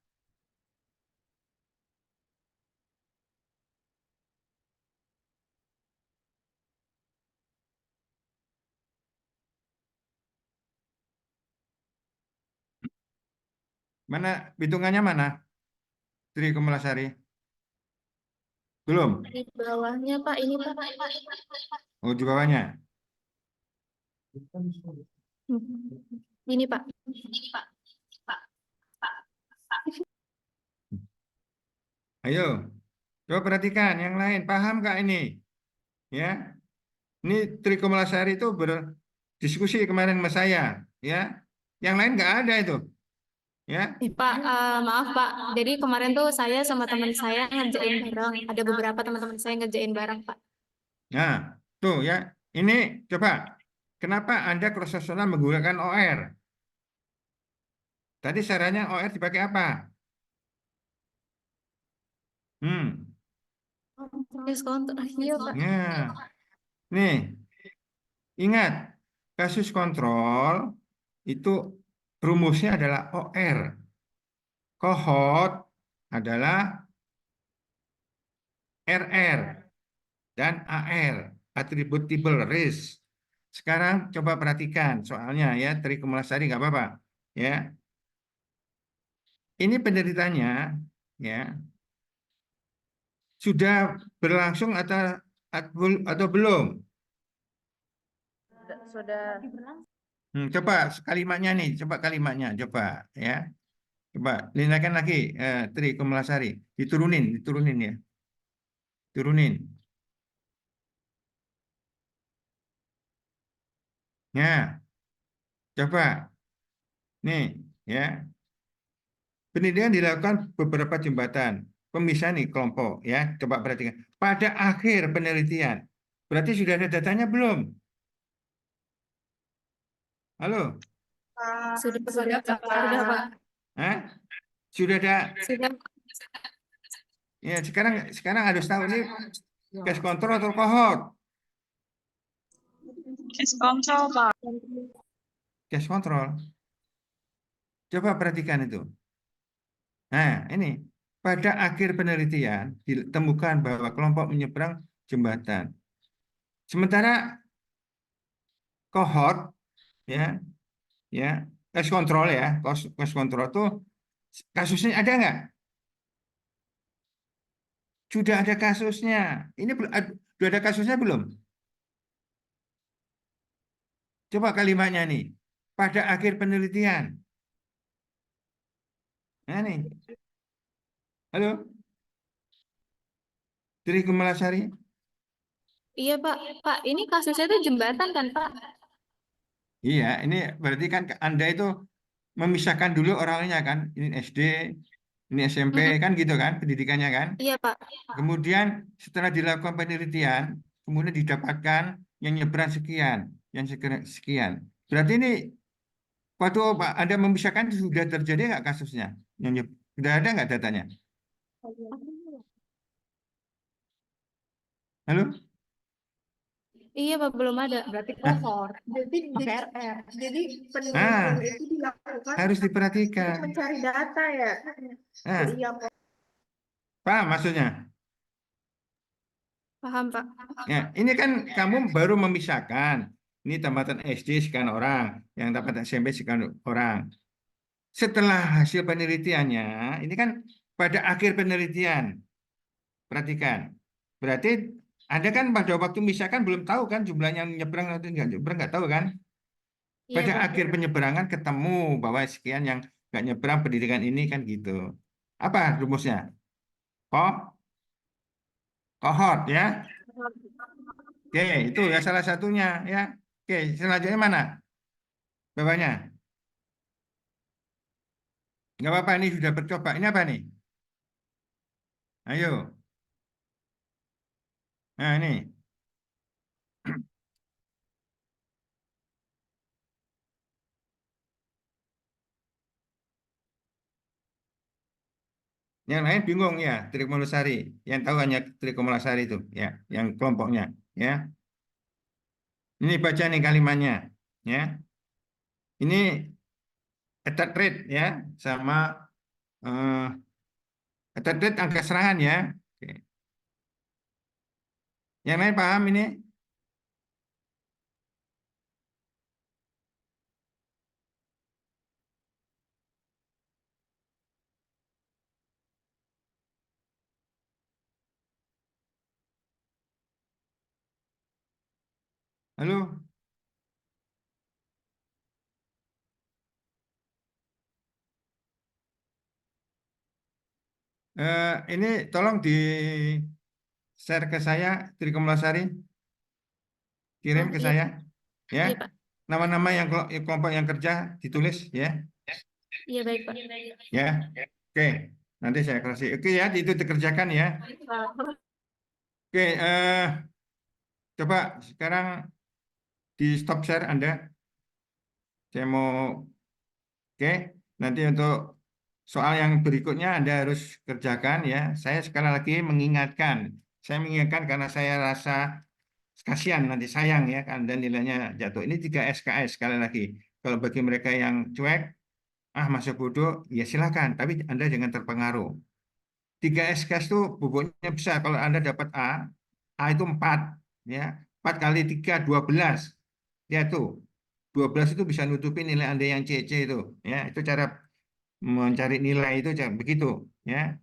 mana hitungannya mana? Tri Kemalasari? Belum? Di bawahnya, Pak, ini, Pak. Oh, di bawahnya. Ini, Pak. Ayo, coba perhatikan yang lain. Paham nggak ini? Ya, ini Tri Kemalasari itu berdiskusi kemarin sama saya. Ya, yang lain nggak ada itu. Ya, Pak, maaf, Pak. Jadi kemarin tuh saya sama teman saya ngerjain bareng. Ada beberapa teman-teman saya ngerjain bareng, Pak. nah, tuh ya. Ini coba Kenapa Anda cross fungsional menggunakan OR? Tadi sarannya OR dipakai apa? Case control. Iya, Pak. Ya, nih, ingat, kasus kontrol itu rumusnya adalah OR. Cohort adalah RR dan AR, attributable risk. Sekarang coba perhatikan soalnya ya, trikumulasi nggak apa-apa. Ya, ini penderitanya ya sudah berlangsung atau belum? Sudah. Coba kalimatnya nih, coba kalimatnya, coba ya, coba lindakan lagi trikumulasi, diturunin ya, turunin. Ya, coba nih ya. Penelitian dilakukan beberapa jembatan pemisah nih kelompok ya. Coba perhatikan. Pada akhir penelitian, berarti sudah ada datanya belum? Halo? Sudah, Pak. Sudah, Pak. Hah? Sudah ada. Sudah. Ya, sekarang harus tahu ini case control atau cohort. Case control, Pak. Case control. Coba perhatikan itu. Nah, ini pada akhir penelitian ditemukan bahwa kelompok menyeberang jembatan. Sementara cohort ya, ya, case control ya, case control itu kasusnya ada nggak? Sudah ada kasusnya. Ini sudah ada kasusnya belum? Coba kalimatnya nih. Pada akhir penelitian. Nah nih. Halo? Tri Kemalasari? Iya, Pak. Pak, ini kasusnya itu jembatan kan, Pak? Iya, ini berarti kan Anda itu memisahkan dulu orangnya kan. Ini SD, ini SMP Mm-mm. kan gitu kan pendidikannya kan. Iya, Pak. Kemudian setelah dilakukan penelitian, kemudian didapatkan yang nyebrang sekian, yang sekian. Berarti ini waktu Pak Anda memisahkan sudah terjadi nggak kasusnya? Sudah ada nggak datanya? Halo? Iya, Pak. Belum ada. Berarti Nah, cohort. Jadi PRR. Jadi ah, penelitian itu dilakukan harus untuk diperhatikan. mencari data ya. Nah, Iya, paham maksudnya? Paham, Pak. Ya, ini kan kamu baru memisahkan. Ini tambatan SD sekian orang, yang tambatan SMP sekian orang. Setelah hasil penelitiannya, ini kan pada akhir penelitian, perhatikan. Berarti Anda kan pada waktu misalkan belum tahu kan jumlahnya yang nyebrang atau nggak nyebrang, nggak tahu kan? Iya, Pada Pak. akhir penyeberangan ketemu bahwa sekian yang nggak nyebrang pendidikan ini kan gitu. Apa rumusnya? Oh, cohort ya. Oke, itu ya salah satunya ya. Oke, selanjutnya mana? Bawahnya. Nggak apa-apa, ini sudah bercoba. Ini apa nih? Ayo. Nah, ini. Yang lain bingung ya, Trikomolasari. Yang tahu hanya Trikomolasari itu, ya, yang kelompoknya, ya. Ini baca nih kalimatnya, ya. Ini attack rate ya, sama attack rate angka serangan ya. Oke. Yang lain paham ini? Halo? Ini tolong di share ke saya, Trikomolasari. Kirim Oh, ke iya, saya, Pak. ya. Iya, Pak. Nama-nama yang kelompok yang kerja ditulis, ya. Iya, baik, Pak. Ya, oke. Nanti saya kasih. Oke ya, itu dikerjakan ya. Oke, coba sekarang Di stop share Anda. Saya mau, oke. Nanti untuk soal yang berikutnya Anda harus kerjakan ya. Saya sekali lagi mengingatkan. Saya mengingatkan karena saya rasa kasihan nanti sayang ya kan dan nilainya jatuh. Ini 3 SKS sekali lagi. Kalau bagi mereka yang cuek, masa bodoh, ya silakan. Tapi Anda jangan terpengaruh. 3 SKS itu bobotnya besar. Kalau Anda dapat A itu 4, ya. 4 kali 3, 12. Ya tuh, 12 itu bisa nutupi nilai Anda yang CC itu. Ya, itu cara mencari nilai itu begitu. Ya,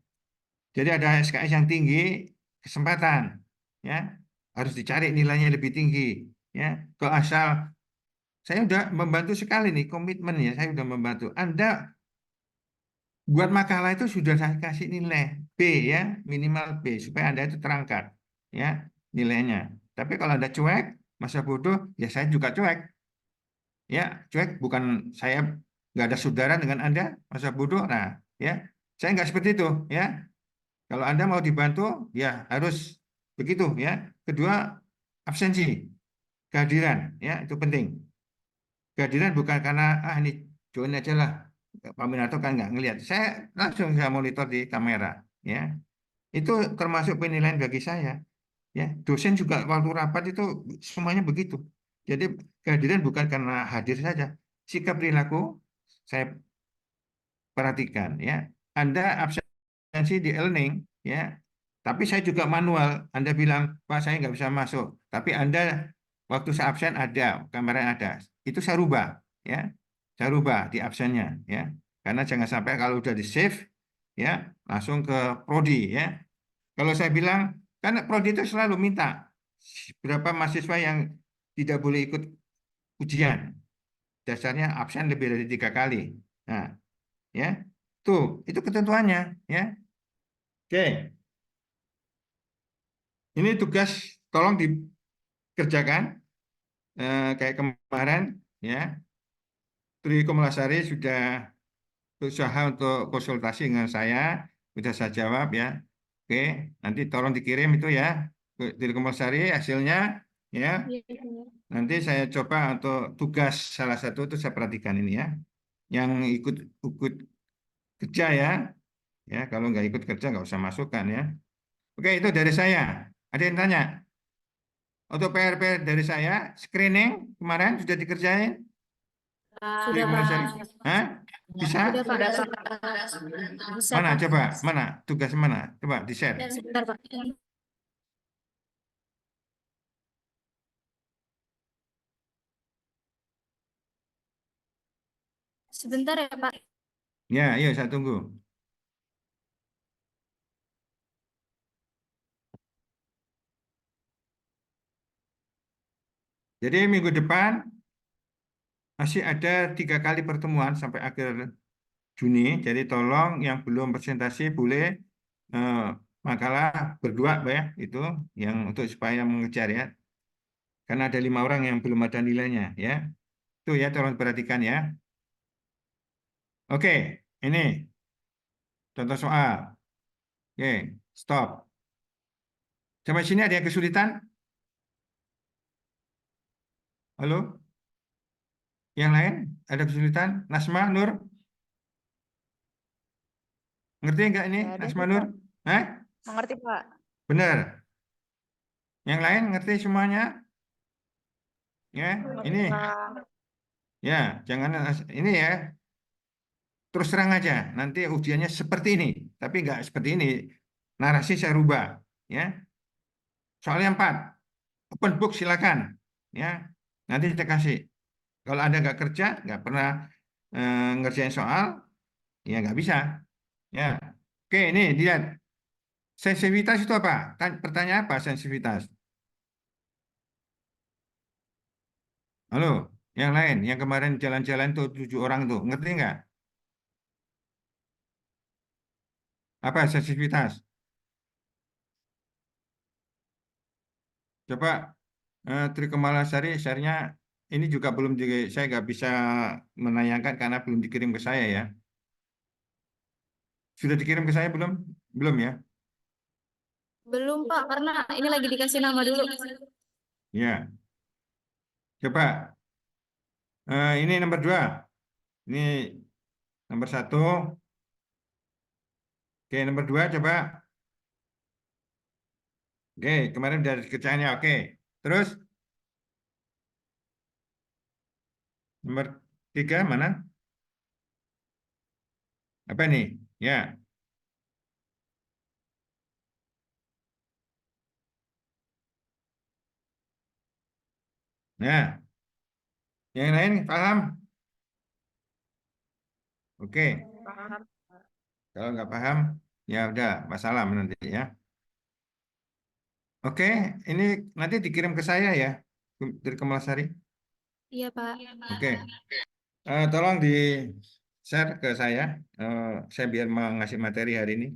jadi ada SKS yang tinggi, kesempatan. Ya, harus dicari nilainya lebih tinggi. Ya, kalau asal saya udah membantu sekali nih komitmen ya, saya udah membantu. Anda buat makalah itu sudah saya kasih nilai B ya, minimal B supaya Anda itu terangkat ya nilainya. Tapi kalau Anda cuek, masa bodoh, ya saya juga cuek. Ya, cuek bukan saya nggak ada saudara dengan Anda, masa bodoh. Nah, ya, saya nggak seperti itu ya. Kalau Anda mau dibantu, ya harus begitu ya. Kedua, absensi, kehadiran ya, itu penting. Kehadiran bukan karena ini join aja lah. Pak Minato kan nggak ngelihat. Saya langsung saya monitor di kamera ya. Itu termasuk penilaian bagi saya. Ya, dosen juga waktu rapat itu semuanya begitu. Jadi kehadiran bukan karena hadir saja, sikap perilaku saya perhatikan. Ya, Anda absensi di e-learning, ya, tapi saya juga manual. Anda bilang, Pak, saya nggak bisa masuk. Tapi Anda waktu saya absen ada, kameranya ada. Itu saya rubah, ya, saya rubah di absennya, ya. Karena jangan sampai kalau udah di save, ya, langsung ke prodi, ya. Kalau saya bilang, karena prodi itu selalu minta berapa mahasiswa yang tidak boleh ikut ujian. Dasarnya absen lebih dari 3 kali. Nah, ya, tuh, itu ketentuannya, ya. Oke, ini tugas tolong dikerjakan kayak kemarin, ya. Tri Komalasari sudah berusaha untuk konsultasi dengan saya, sudah saya jawab ya. Oke, nanti tolong dikirim itu ya, Tri Komalasari hasilnya, ya. Iya, Nanti saya coba untuk tugas salah satu itu saya perhatikan ini ya. Yang ikut kerja ya. Ya, kalau nggak ikut kerja nggak usah masukkan ya. Oke, itu dari saya. Ada yang tanya? Untuk PR-PR dari saya, screening kemarin sudah dikerjain? sudah Terima Pak. kasih. Hah? Bisa? Sudah Pak. Bisa Mana? Pak. Coba, mana? Tugas mana? Coba di-share. Sebentar Pak. Sebentar ya Pak. Ya, iya saya tunggu. Jadi minggu depan masih ada 3 kali pertemuan sampai akhir Juni. Jadi tolong yang belum presentasi boleh eh, makalah berdua, ya, itu yang untuk supaya mengejar ya. Karena ada 5 orang yang belum ada nilainya, ya. Itu ya, tolong perhatikan ya. Oke, ini contoh soal. Oke, stop. Sampai sini ada yang kesulitan? Halo? Yang lain ada kesulitan? Nasma, Nur? Ngerti nggak ini, Nggak ada Nasma, sih, Nur? Pak. Hah? Mengerti, Pak. Benar. Yang lain ngerti semuanya? Ya, Mengerti, ini. Pak. Ya, jangan ini ya. Terus terang aja, nanti ujiannya seperti ini, tapi nggak seperti ini. Narasi saya rubah, ya. Soalnya 4, open book silakan, ya. Nanti kita kasih. Kalau Anda nggak kerja, nggak pernah ngerjain soal, ya nggak bisa, ya. Oke, ini lihat. Sensitivitas itu apa? Pertanyaan apa sensitivitas? Halo, yang lain, yang kemarin jalan-jalan tuh 7 orang tuh, ngerti nggak? Apa sensitivitas? Coba Trikomalasari share-nya ini juga belum saya nggak bisa menayangkan karena belum dikirim ke saya ya. Sudah dikirim ke saya belum? Belum ya? Belum Pak, karena ini lagi dikasih nama dulu. Ya. Coba. Ini nomor 2. Ini nomor 1. Oke, nomor 2 coba. Oke, kemarin dari kerjaannya. Oke. Terus nomor 3 mana? Apa nih? Ya. Nah, yang lain paham? Oke. Paham. Kalau nggak paham, ya udah, masalah nanti ya. Oke, ini nanti dikirim ke saya ya, dari Kemalasari. Iya, Pak. Oke. Tolong di share ke saya biar mengasih materi hari ini.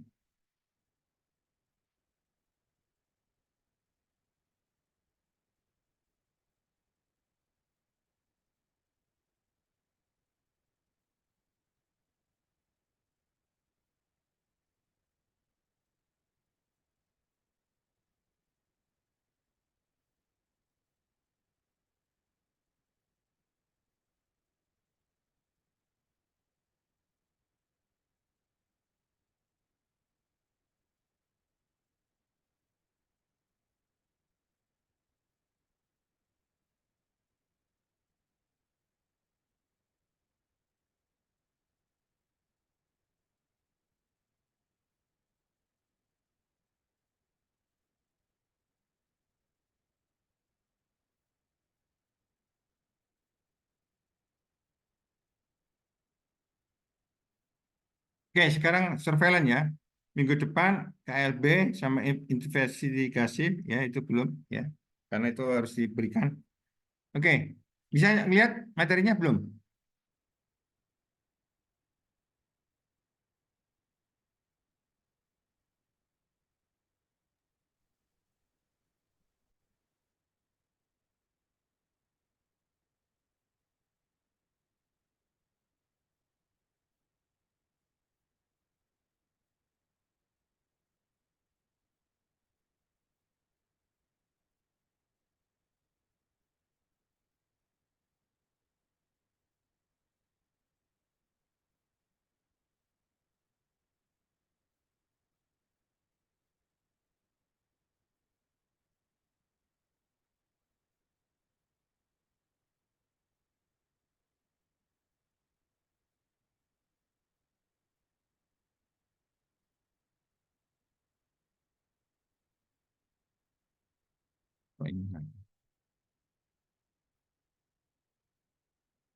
Oke, sekarang surveillance ya. Minggu depan KLB sama investigasi ya itu belum ya, karena itu harus diberikan. Oke, bisa lihat materinya belum? Oh, ini.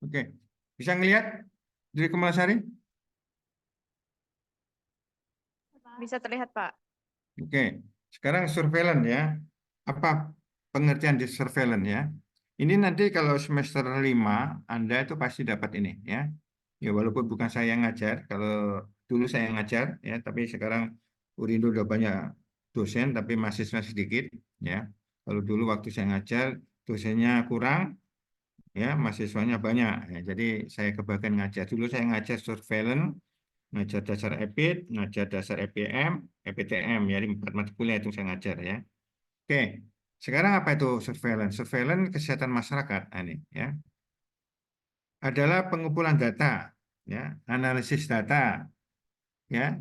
Oke, bisa ngelihat dari Kemalasari? Bisa terlihat, Pak. Oke, sekarang surveillance ya. Apa pengertian di surveillance ya? Ini nanti kalau semester 5 Anda itu pasti dapat ini ya. Ya walaupun bukan saya yang ngajar, kalau dulu saya yang ngajar ya, tapi sekarang Urindo udah banyak dosen tapi mahasiswa sedikit ya. Kalau dulu waktu saya ngajar dosennya kurang ya, mahasiswanya banyak ya. Jadi saya kebagian ngajar. Dulu saya ngajar surveillance, ngajar dasar EPID, ngajar dasar EPM, EPTM ya, di 4 mata kuliah itu saya ngajar ya. Oke, sekarang apa itu surveillance? Surveillance kesehatan masyarakat ini ya, adalah pengumpulan data, ya, analisis data, ya,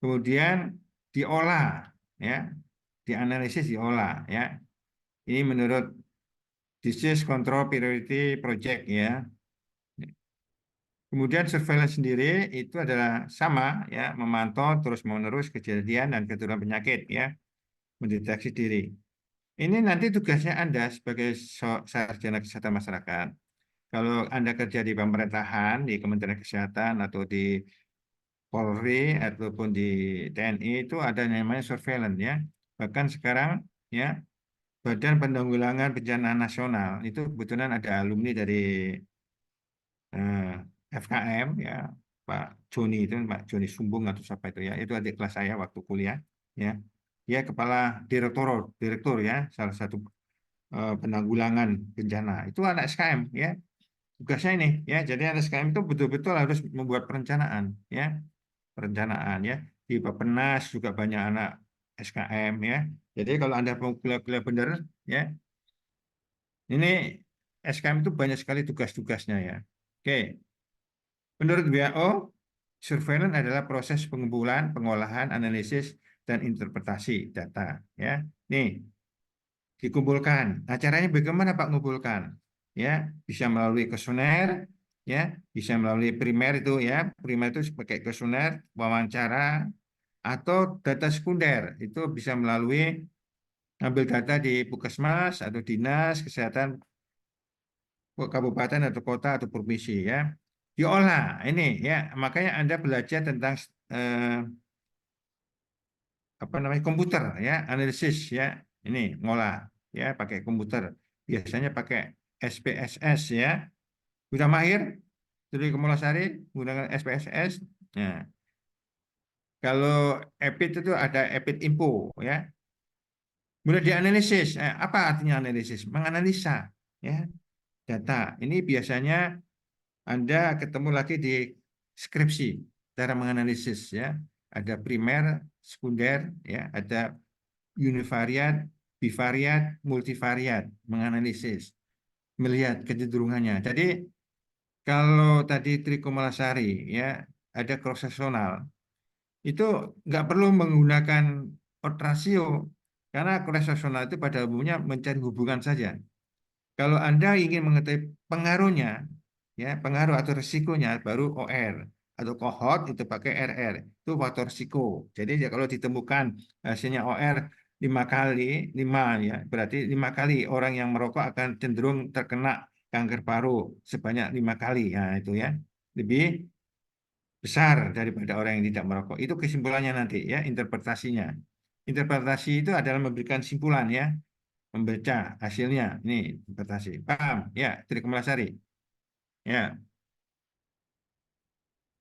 kemudian diolah, ya, dianalisis, diolah, ya. Ini menurut Disease Control Priority Project, ya. Kemudian surveillance sendiri itu adalah sama, ya, memantau terus-menerus kejadian dan keturunan penyakit, ya, mendeteksi diri. Ini nanti tugasnya Anda sebagai sarjana kesehatan masyarakat. Kalau Anda kerja di pemerintahan, di Kementerian Kesehatan atau di Polri ataupun di TNI itu ada yang namanya surveillance ya. Bahkan sekarang ya Badan Penanggulangan Bencana Nasional itu kebetulan ada alumni dari eh, FKM ya, Pak Joni itu, Pak Joni Sumbung atau siapa itu adik kelas saya waktu kuliah ya. Dia kepala direktur ya, salah satu penanggulangan bencana. Itu anak SKM ya. Tugasnya ini ya. Jadi anak SKM itu betul-betul harus membuat perencanaan ya. Perencanaan ya. Di Bappenas juga banyak anak SKM ya. Jadi kalau Anda mau kuliah-kuliah benar ya, ini SKM itu banyak sekali tugas-tugasnya ya. Oke. Menurut WHO, surveillance adalah proses pengumpulan, pengolahan, analisis, dan interpretasi data. Ya, nih dikumpulkan. Nah, caranya bagaimana Pak mengumpulkan? Ya, bisa melalui kuesioner, ya, bisa melalui primer itu ya. Primer itu pakai kuesioner, wawancara, atau data sekunder itu bisa melalui ambil data di puskesmas atau dinas kesehatan kabupaten atau kota atau provinsi ya. Diolah ini ya, makanya Anda belajar tentang apa namanya komputer ya, analisis ya. Ini ngolah ya pakai komputer. Biasanya pakai SPSS ya. Sudah mahir dari Kumulasari menggunakan SPSS. Nah, kalau EPID itu ada EPID Info ya. Mulai dianalisis. Apa artinya analisis? Menganalisa ya data. Ini biasanya Anda ketemu lagi di skripsi cara menganalisis ya. Ada primer, sekunder ya, ada univariat, bivariat, multivariat, menganalisis, melihat kecenderungannya. Jadi kalau tadi Trikomalasari ya ada cross seksional itu nggak perlu menggunakan odd ratio karena cross seksional itu pada umumnya mencari hubungan saja. Kalau Anda ingin mengetahui pengaruhnya, ya pengaruh atau risikonya baru OR atau kohort itu pakai RR itu faktor risiko. Jadi ya kalau ditemukan hasilnya OR 5 kali 5 ya berarti 5 kali orang yang merokok akan cenderung terkena kanker paru sebanyak 5 kali. Nah itu ya lebih besar daripada orang yang tidak merokok. Itu kesimpulannya nanti ya interpretasinya. Interpretasi itu adalah memberikan simpulan ya membaca hasilnya. Ini interpretasi. Paham? Ya, Trikomalasari. Ya.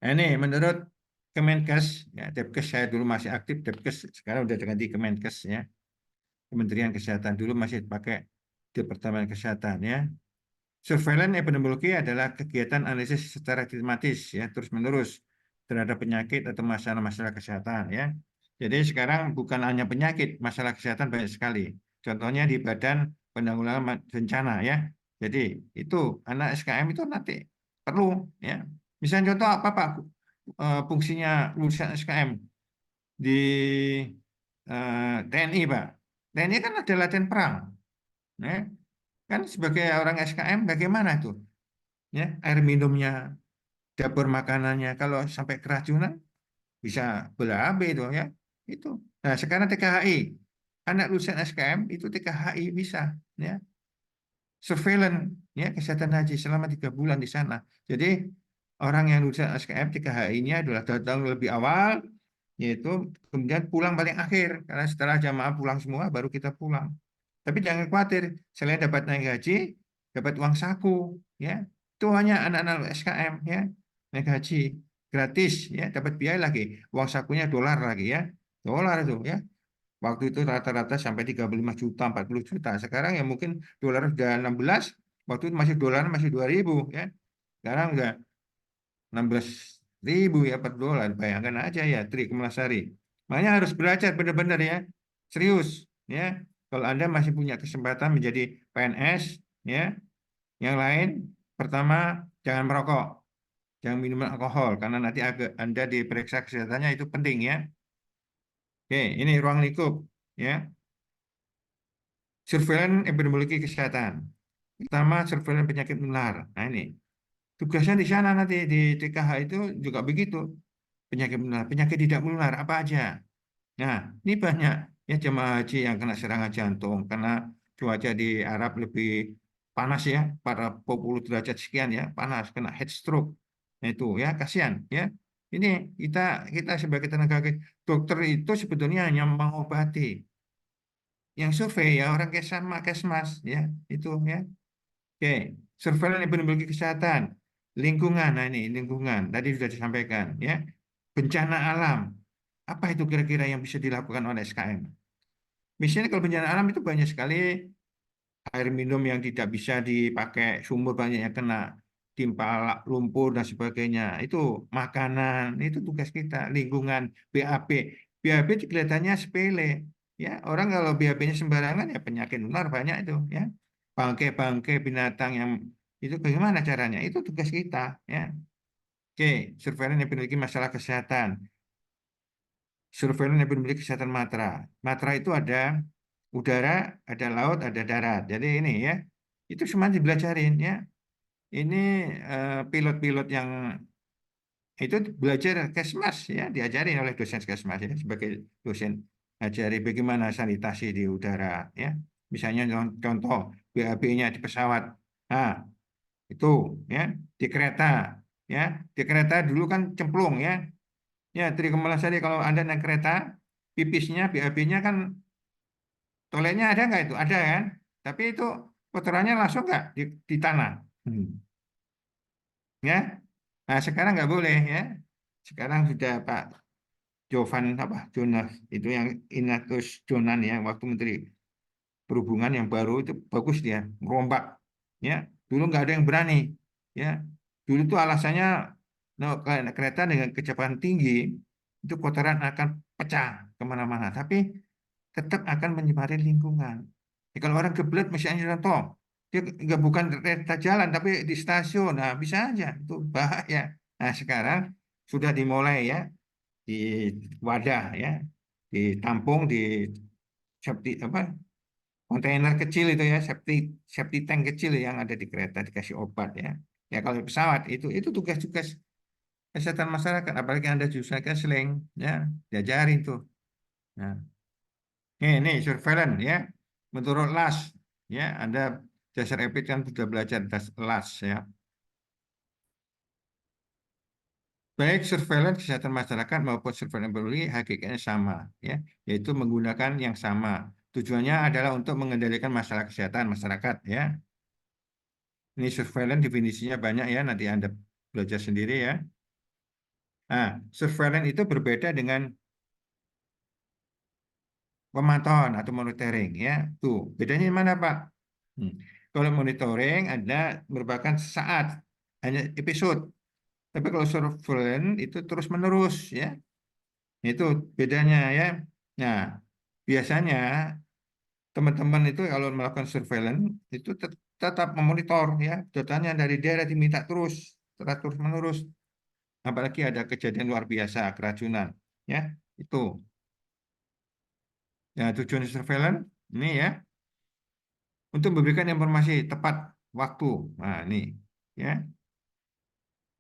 Nah, ini menurut Kemenkes, ya, Depkes saya dulu masih aktif, Depkes sekarang udah ganti Kemenkes ya. Kementerian Kesehatan dulu masih pakai Departemen Kesehatan ya. Surveillance epidemiologi adalah kegiatan analisis secara sistematis ya terus-menerus terhadap penyakit atau masalah-masalah kesehatan ya. Jadi sekarang bukan hanya penyakit, masalah kesehatan banyak sekali. Contohnya di Badan Penanggulangan Bencana ya. Jadi itu anak SKM itu nanti perlu ya. Misalnya contoh apa Pak fungsinya lulusan SKM di TNI Pak. TNI kan ada latihan perang. Ya. Kan sebagai orang SKM bagaimana itu? Ya, air minumnya, dapur makanannya kalau sampai keracunan bisa berabe itu ya. Itu. Nah, sekarang TKHI. Anak lulusan SKM itu TKHI bisa ya. Surveillance ya kesehatan haji selama 3 bulan di sana. Jadi orang yang lulusan SKM TKHI-nya adalah datang lebih awal yaitu kemudian pulang paling akhir karena setelah jamaah pulang semua baru kita pulang. Tapi jangan khawatir, selain dapat naik gaji, dapat uang saku, ya. Itu hanya anak-anak SKM, ya. Naik gaji gratis, ya. Dapat biaya lagi, uang sakunya dolar lagi, ya. Dolar itu, ya. Waktu itu rata-rata sampai 35 juta, 40 juta. Sekarang ya mungkin dolar sudah 16, waktu itu masih dolar masih 2.000, ya. Sekarang udah 16.000 ya per dolar. Bayangkan aja ya, Tri Kemlasari. Makanya harus belajar benar-benar ya, serius, ya. Kalau Anda masih punya kesempatan menjadi PNS, ya, yang lain, pertama jangan merokok, jangan minum alkohol, karena nanti Anda diperiksa kesehatannya itu penting ya. Oke, ini ruang lingkup, ya. Surveillance epidemiologi kesehatan. Pertama, surveillance penyakit menular. Nah ini, tugasnya di sana nanti di TKH itu juga begitu. Penyakit menular, penyakit tidak menular apa aja. Nah, ini banyak ya jemaah haji yang kena serangan jantung karena cuaca di Arab lebih panas ya, pada 40 derajat sekian ya, panas kena heat stroke. Nah, itu ya kasihan ya. Ini kita kita sebagai tenaga dokter itu sebetulnya hanya mengobati. Yang survei ya orang kesmas ya, itu ya. Oke, surveillance epidemiologi kesehatan, lingkungan. Nah, ini lingkungan tadi sudah disampaikan ya. Bencana alam. Apa itu kira-kira yang bisa dilakukan oleh SKM? Misalnya kalau bencana alam itu banyak sekali air minum yang tidak bisa dipakai, sumur banyak yang kena timpa lumpur dan sebagainya. Itu makanan, itu tugas kita, lingkungan, BAP. BAP itu kelihatannya sepele. Ya, orang kalau BAP-nya sembarangan ya penyakit nular banyak itu ya. bangkai-bangkai binatang yang itu bagaimana caranya? Itu tugas kita, ya. Oke, surveillance yang memiliki masalah kesehatan. Surveillance yang memiliki kesehatan matra. Matra itu ada udara, ada laut, ada darat. Jadi ini ya, itu semua dibelajarin ya. Ini pilot-pilot yang itu belajar Kesmas ya, diajarin oleh dosen Kesmas ya, sebagai dosen ajari bagaimana sanitasi di udara ya. Misalnya contoh BAB-nya di pesawat. Nah, itu ya, di kereta ya. Di kereta dulu kan cemplung ya. Ya, Tri Kemalasari kalau Anda naik kereta, pipisnya BAB-nya kan toiletnya ada nggak itu? Ada kan? Tapi itu kotorannya langsung nggak di tanah. Hmm. Ya, nah sekarang nggak boleh ya. Sekarang sudah Pak Jovan apa Jonas itu yang Ignatius Jonan ya waktu Menteri Perhubungan yang baru itu bagus dia merombak ya. Dulu nggak ada yang berani ya. Dulu itu alasannya no, kereta dengan kecepatan tinggi itu kotoran akan pecah kemana-mana. Tapi tetap akan menyemari lingkungan. Ya, kalau orang kebelet misalnya contoh, dia nggak bukan kereta jalan tapi di stasiun, nah bisa aja itu bahaya. Nah sekarang sudah dimulai ya di wadah ya, ditampung di septi apa kontainer kecil itu ya, septi tank kecil yang ada di kereta dikasih obat ya. Ya kalau di pesawat itu tugas-tugas kesehatan masyarakat, apalagi Anda jurusan slang ya, diajarin tuh. Nah, ini surveillance ya. Menurut LAS ya, Anda dasar EPID kan sudah belajar LAS ya. Baik surveillance kesehatan masyarakat maupun surveillance peduli hakikatnya sama ya, yaitu menggunakan yang sama. Tujuannya adalah untuk mengendalikan masalah kesehatan masyarakat ya. Ini surveillance definisinya banyak ya, nanti Anda belajar sendiri ya. Nah, surveillance itu berbeda dengan pemantauan atau monitoring ya. Tuh, bedanya di mana, Pak? Hmm. Kalau monitoring ada merupakan saat hanya episode. Tapi kalau surveillance itu terus-menerus ya. Itu bedanya ya. Nah, biasanya teman-teman itu kalau melakukan surveillance itu tetap memonitor ya. Datanya dari daerah diminta terus-menerus. Apalagi ada kejadian luar biasa keracunan ya. Itu. Ya, tujuan surveillance ini ya untuk memberikan informasi tepat waktu. Nah, ini ya.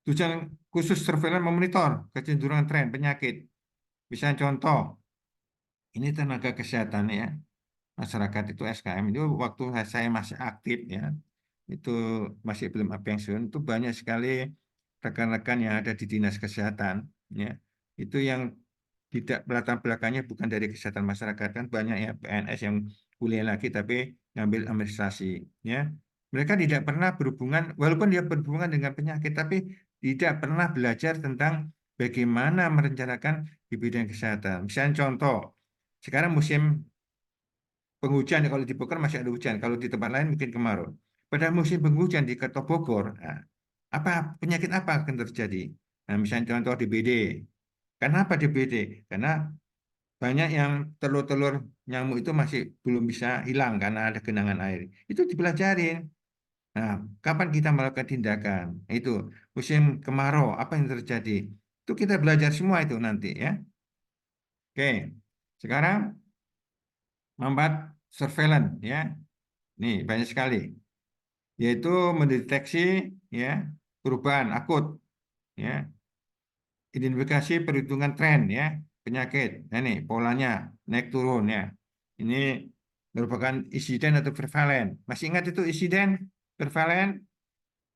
Tujuan khusus surveillance memonitor kecenderungan tren penyakit. Misalnya contoh, ini tenaga kesehatan ya. Masyarakat itu SKM itu waktu saya masih aktif ya. Itu masih belum pensiun itu banyak sekali rekan-rekan yang ada di dinas kesehatan ya. Itu yang tidak latar belakangnya bukan dari kesehatan masyarakat kan banyak ya PNS yang kuliah lagi tapi ngambil administrasi ya. Mereka tidak pernah berhubungan walaupun dia berhubungan dengan penyakit tapi tidak pernah belajar tentang bagaimana merencanakan di bidang kesehatan. Misalnya contoh, sekarang musim penghujan kalau di Bogor masih ada hujan, kalau di tempat lain mungkin kemarau. Pada musim penghujan di Kota Bogor, nah, apa penyakit apa akan terjadi? Nah, misalnya contoh DBD. Kenapa DBD? Karena banyak yang telur-telur nyamuk itu masih belum bisa hilang karena ada genangan air. Itu dipelajarin. Nah, kapan kita melakukan tindakan? Itu musim kemarau, apa yang terjadi? Itu kita belajar semua itu nanti ya. Oke, sekarang membuat surveillance ya. Nih banyak sekali, yaitu mendeteksi ya perubahan akut ya, identifikasi perhitungan tren ya penyakit. Nah, ini polanya naik turun ya. Ini merupakan insiden atau prevalen. Masih ingat itu insiden, prevalen?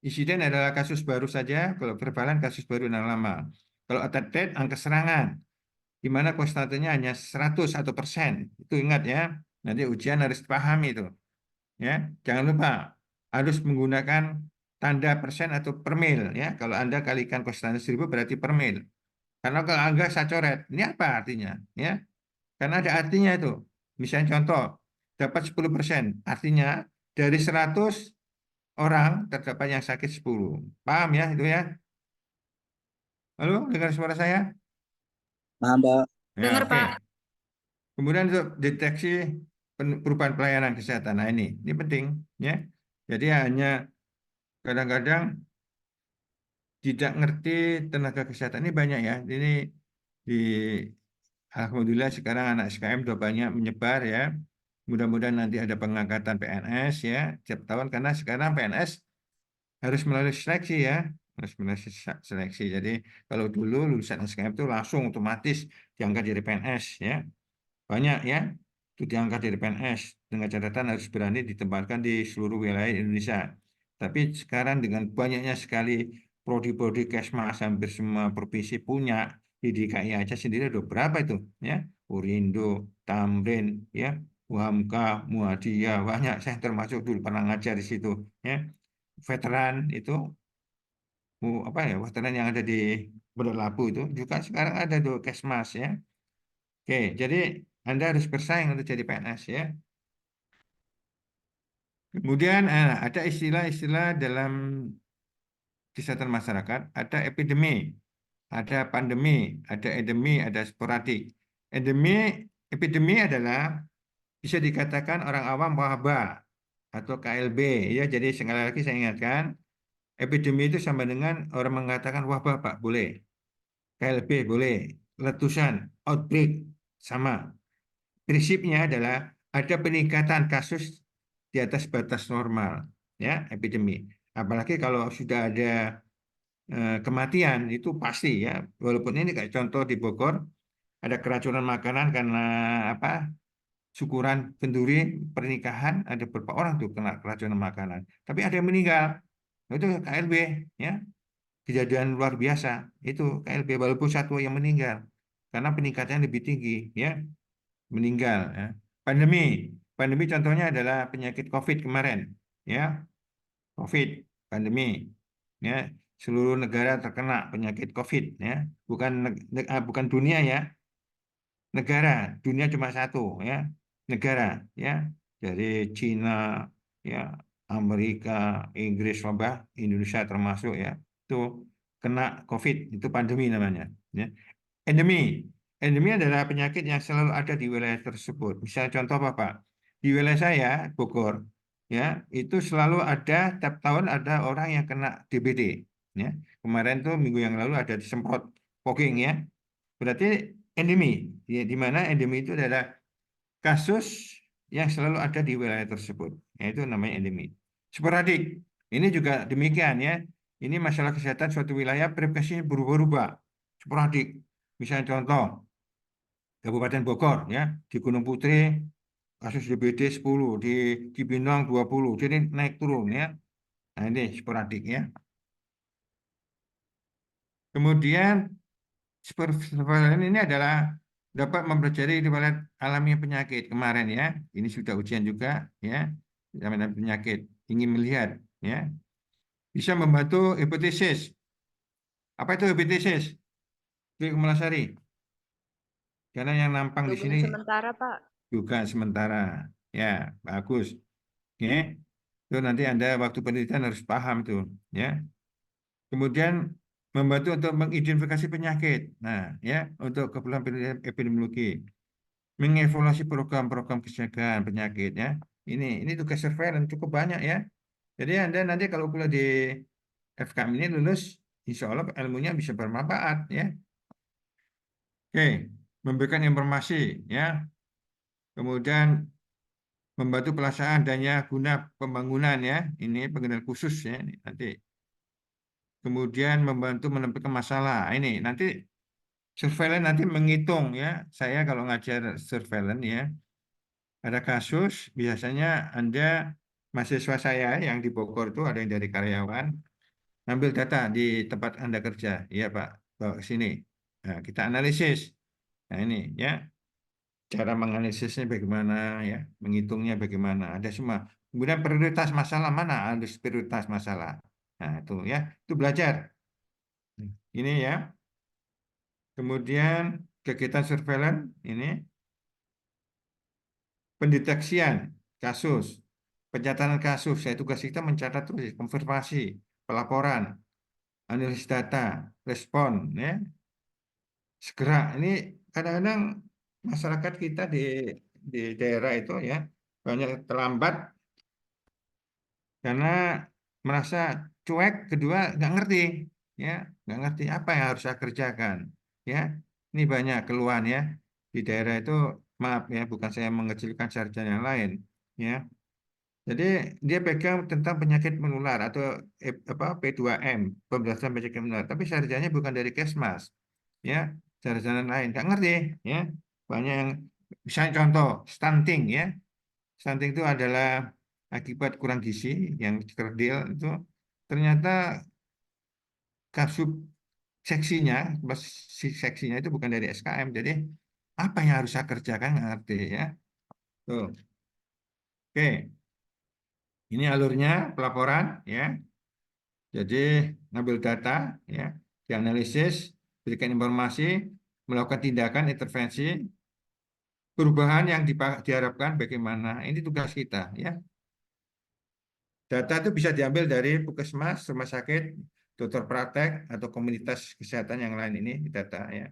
Insiden adalah kasus baru saja, kalau prevalen kasus baru yang lama. Kalau attested angka serangan, di mana konstantanya hanya 100 atau persen. Itu ingat ya. Nanti ujian harus dipahami itu. Ya, jangan lupa harus menggunakan tanda persen atau per mil ya. Kalau Anda kalikan konstanta 1000 berarti per mil. Karena kalau Anda saya coret, ini apa artinya? Ya, karena ada artinya itu. Misalnya contoh, dapat 10%, artinya dari 100 orang terdapat yang sakit 10. Paham ya itu ya? Halo, dengar suara saya? Paham, Pak. Ya, Dengar, oke. Pak. Kemudian untuk deteksi perubahan pelayanan kesehatan. Nah, ini penting ya. Jadi hanya kadang-kadang tidak ngerti tenaga kesehatan ini banyak ya. Ini di Alhamdulillah sekarang anak SKM sudah banyak menyebar ya. Mudah-mudahan nanti ada pengangkatan PNS ya tiap tahun karena sekarang PNS harus melalui seleksi ya, harus melalui seleksi. Jadi kalau dulu lulusan SKM itu langsung otomatis diangkat jadi PNS ya. Banyak ya itu diangkat dari PNS dengan catatan harus berani ditempatkan di seluruh wilayah Indonesia. Tapi sekarang dengan banyaknya sekali prodi-prodi Kesmas hampir semua provinsi punya, di DKI aja sendiri ada berapa itu ya, Urindo, Tamrin ya, UHAMKA, Muhammadiyah, banyak. Saya termasuk dulu pernah ngajar di situ ya. Veteran itu apa ya, veteran yang ada di Pondok Labu itu juga sekarang ada di Kesmas ya. Oke, jadi Anda harus bersaing untuk jadi PNS ya. Kemudian ada istilah-istilah dalam kesehatan masyarakat, ada epidemi, ada pandemi, ada endemi, ada sporadik. Epidemi adalah bisa dikatakan orang awam wabah atau KLB ya. Jadi sekali lagi saya ingatkan, epidemi itu sama dengan orang mengatakan wabah Pak, boleh. KLB boleh. Letusan, outbreak sama. Prinsipnya adalah ada peningkatan kasus di atas batas normal, ya, epidemi. Apalagi kalau sudah ada kematian itu pasti ya. Walaupun ini kayak contoh di Bogor ada keracunan makanan karena apa? Syukuran kenduri pernikahan ada beberapa orang tuh kena keracunan makanan. Tapi ada yang meninggal. Itu KLB ya. Kejadian luar biasa itu KLB walaupun satu yang meninggal karena peningkatannya lebih tinggi ya. Meninggal ya. Pandemi contohnya adalah penyakit COVID kemarin ya. COVID pandemi ya, seluruh negara terkena penyakit COVID ya, bukan dunia ya, negara. Dunia cuma satu ya, negara ya, dari Cina ya, Amerika, Inggris, wabah, Indonesia termasuk ya, itu kena COVID, itu pandemi namanya ya. Endemi. Endemi adalah penyakit yang selalu ada di wilayah tersebut. Misalnya contoh apa, Pak? Di wilayah saya, Bogor, ya, itu selalu ada, tiap tahun ada orang yang kena DBD. Ya. Kemarin tuh minggu yang lalu ada disemprot fogging ya. Berarti endemi. Ya, di mana endemi itu adalah kasus yang selalu ada di wilayah tersebut. Yaitu namanya endemi. Sporadik. Ini juga demikian ya. Ini masalah kesehatan suatu wilayah frekuensinya berubah-ubah. Sporadik. Misalnya contoh, Kabupaten Bogor ya, di Gunung Putri kasus DBD 10, di Cibinong 20, jadi naik turun ya. Nah ini sporadik ya. Kemudian surveillance ini adalah dapat mempelajari riwayat alami penyakit kemarin ya. Ini sudah ujian juga ya, riwayat penyakit, ingin melihat ya. Bisa membantu hipotesis. Apa itu hipotesis? Di Kemalasari. Karena yang nampang di sini Dugaan sementara, Pak. juga sementara. Ya, bagus. Oke. Itu nanti Anda waktu penelitian harus paham tuh, ya. Kemudian membantu untuk mengidentifikasi penyakit. Nah, ya, untuk keperluan penelitian epidemiologi. Mengevaluasi program-program pencegahan penyakit, ya. Ini tugas surveillance cukup banyak ya. Jadi Anda nanti kalau kuliah di FKM ini lulus, insya Allah ilmunya bisa bermanfaat, ya. Oke, memberikan informasi, ya. Kemudian membantu pelaksanaan dana guna pembangunan ya, ini pengendalian khusus ya nanti. Kemudian membantu menemukan masalah. Ini nanti surveillance nanti menghitung ya. Saya kalau ngajar surveillance ya, ada kasus biasanya Anda mahasiswa saya yang di Bogor itu ada yang dari karyawan ambil data di tempat Anda kerja, iya Pak, bawa ke sini. Nah, kita analisis. Nah ini ya, cara menganalisisnya bagaimana ya, menghitungnya bagaimana, ada semua. Kemudian prioritas masalah mana, harus prioritas masalah. Nah itu ya, itu belajar. Ini ya. Kemudian kegiatan surveillance ini pendeteksian kasus, pencatatan kasus. Saya tugas kita mencatat terus, konfirmasi, pelaporan, analisis data, respon, ya. Segera. Ini kadang-kadang masyarakat kita di di daerah itu ya banyak terlambat karena merasa cuek, kedua nggak ngerti ya, nggak ngerti apa yang harus saya kerjakan ya. Ini banyak keluhan ya di daerah itu, maaf ya, bukan saya mengecilkan sarjana yang lain ya. Jadi dia pegang tentang penyakit menular atau apa P2M, pembelajaran penyakit menular, tapi sarjananya bukan dari Kesmas ya, sarjana lain nggak ngerti ya. Banyak yang, misalnya contoh stunting ya, stunting itu adalah akibat kurang gizi yang kerdil itu, ternyata kasub seksinya, seksinya itu bukan dari SKM. Jadi apa yang harus saya kerjakan nggak ngerti ya. Tuh. Oke, ini alurnya pelaporan ya. Jadi ngambil data ya, dianalisis, berikan informasi, melakukan tindakan intervensi, perubahan yang diharapkan bagaimana. Ini tugas kita ya. Data itu bisa diambil dari puskesmas, rumah sakit, dokter praktek, atau komunitas kesehatan yang lain. Ini data ya.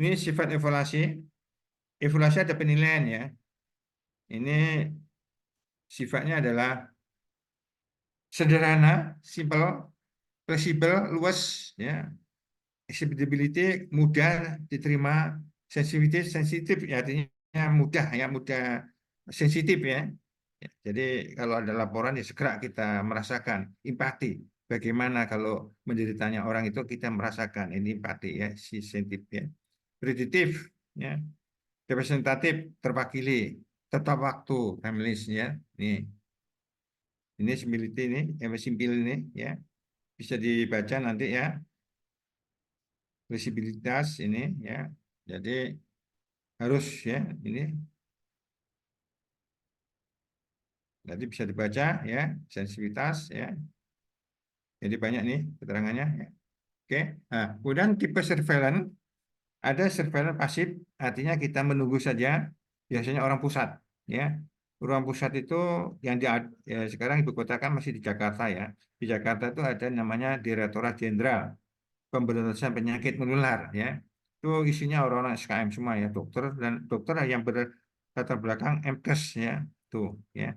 Ini sifat evaluasi. Evaluasi ada penilaian ya. Ini sifatnya adalah sederhana, simple, fleksibel, luas ya. Acceptability, mudah diterima, sensitivity, sensitif ya, artinya mudah ya, mudah sensitif ya. Ya, jadi kalau ada laporan ya segera kita merasakan empati. Bagaimana kalau menderitanya orang itu kita merasakan, ini empati ya, si sensitif ya. Prediktif ya, representatif, terwakili, tepat waktu, timeless ya. Ini simility ini, simpel ini ya. Bisa dibaca nanti ya. Fleksibilitas ini ya. Jadi harus ya ini. Nanti bisa dibaca ya, sensitivitas ya. Jadi banyak nih keterangannya ya. Oke. Nah, kemudian tipe surveillance, ada surveillance pasif, artinya kita menunggu saja, biasanya orang pusat ya. Orang pusat itu yang ya, sekarang ibu kota kan masih di Jakarta ya. Di Jakarta itu ada namanya Direktorat Jenderal Pemberantasan Penyakit Menular ya. Itu isinya orang-orang SKM semua ya, dokter yang berlatar belakang MKes ya. Tuh ya.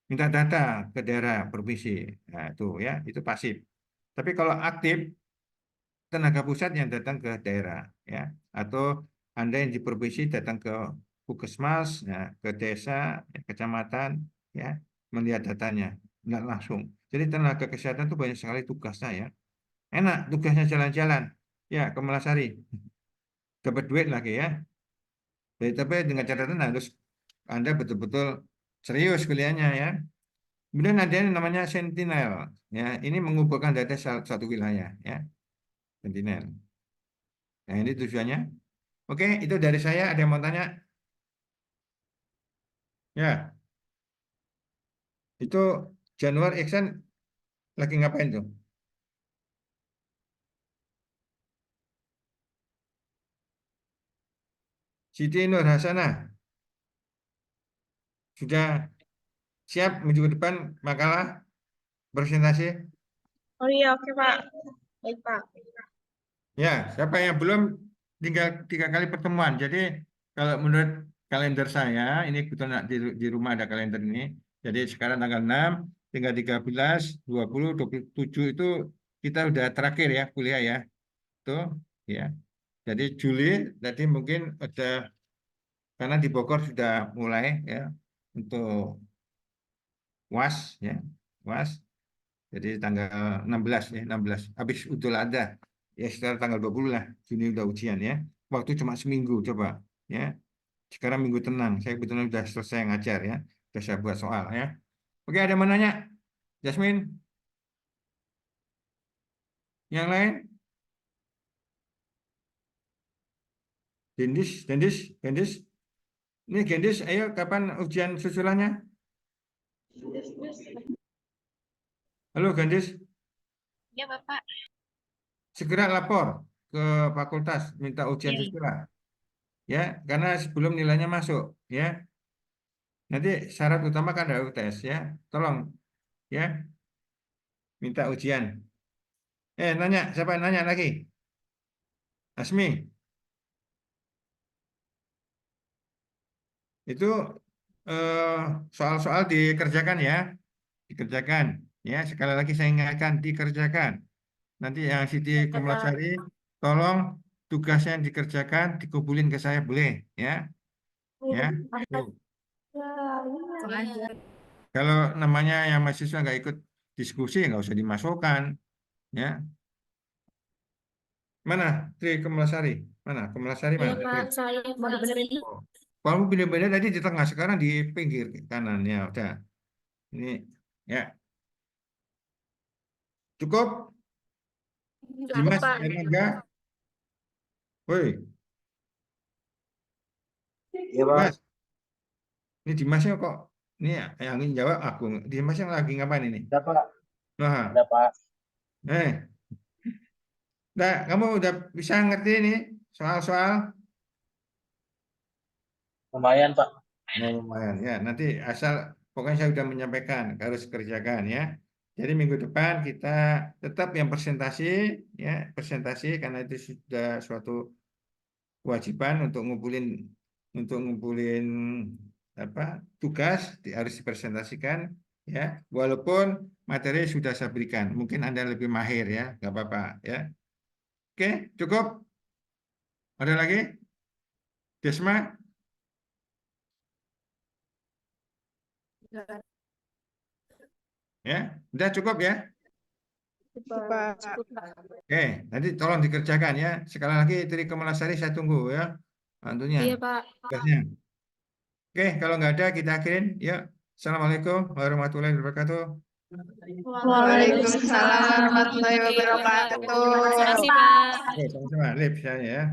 Minta data ke daerah provinsi. Nah, itu ya, itu pasif. Tapi kalau aktif, tenaga pusat yang datang ke daerah ya, atau Anda yang di provinsi datang ke puskesmas ya, ke desa ya, kecamatan ya, melihat datanya nggak langsung. Jadi tenaga kesehatan itu banyak sekali tugasnya ya. Enak tugasnya jalan-jalan ya ke Melasari, dapat duit lagi ya. Jadi, tapi dengan catatan harus Anda betul-betul serius kuliahnya ya. Kemudian ada yang namanya Sentinel ya, ini mengumpulkan data satu wilayah ya, Sentinel. Nah, ini tujuannya. Oke, itu dari saya. Ada yang mau tanya? Ya, itu Januar Iksan lagi ngapain tuh? Siti Nur Hasanah sudah siap maju ke depan makalah presentasi? Oh iya, oke Pak. Baik Pak. Ya, siapa yang belum, tinggal 3 kali pertemuan. Jadi kalau menurut kalender saya, ini kebetulan di rumah ada kalender ini. Jadi sekarang tanggal 6, tinggal 13, 20, 27 itu kita udah terakhir ya kuliah ya. Tuh, ya. Jadi Juli tadi mungkin ada, karena di Bogor sudah mulai ya untuk UAS ya. UAS. Jadi tanggal 16 ya, 16 habis Idul Adha. Ya sekitar tanggal 20 lah, Juni udah ujian ya. Waktu cuma seminggu coba ya. Sekarang minggu tenang. Saya kebetulan sudah selesai ngajar ya. Sudah saya buat soal ya. Oke, ada yang mau nanya? Jasmine? Yang lain? Gendis. Ini Gendis, ayo kapan ujian susulannya? Halo Gendis, Ya, Bapak. segera lapor ke fakultas minta ujian Iya. susulan. Ya, karena sebelum nilainya masuk ya. Nanti syarat utama kan ada UTS ya. Tolong ya, minta ujian. Nanya, siapa nanya lagi? Asmi. Itu soal-soal dikerjakan ya. Dikerjakan. Ya, sekali lagi saya ingatkan, dikerjakan. Nanti yang Siti Kumulasari, tolong tugasnya yang dikerjakan, dikumpulin ke saya, boleh? Ya. Ya. Tuh. Kalau namanya yang mahasiswa nggak ikut diskusi, nggak usah dimasukkan. Ya. Mana Tri Kumulasari? Mana? Kumulasari Iya mana? Pak, saya mau dibenerin. Oh. Kalau pindah-pindah tadi di tengah, sekarang di pinggir kanan. Ya, udah. Ini, ya. Cukup? Dimas, Pak. Erlangga? Woi, Iya, Pak. Mas. Ini Dimasnya kok? Ini yang ingin jawab aku. Dimas yang lagi ngapain ini? Ada, Pak. Nah, Ada, Pak. nah, kamu udah bisa ngerti ini soal-soal? Lumayan, Pak. Nah, lumayan ya. Nanti asal pokoknya saya sudah menyampaikan harus kerjakan ya. Jadi minggu depan kita tetap yang presentasi ya, presentasi karena itu sudah suatu kewajiban untuk ngumpulin apa tugas harus dipresentasikan ya. Walaupun materi sudah saya berikan, mungkin Anda lebih mahir ya, nggak apa-apa ya. Oke, cukup. Ada lagi? Desma? Ya, udah cukup ya. Pak. Oke, nanti tolong dikerjakan ya. Sekali lagi Tri Kamalasari saya tunggu ya. Tentunya Iya Pak. tugasnya. Oke, kalau nggak ada kita akhirin. Ya, Assalamualaikum warahmatullahi wabarakatuh. Waalaikumsalam warahmatullahi wabarakatuh. Terima kasih, Pak. Oke, sama-sama. Lip saya ya.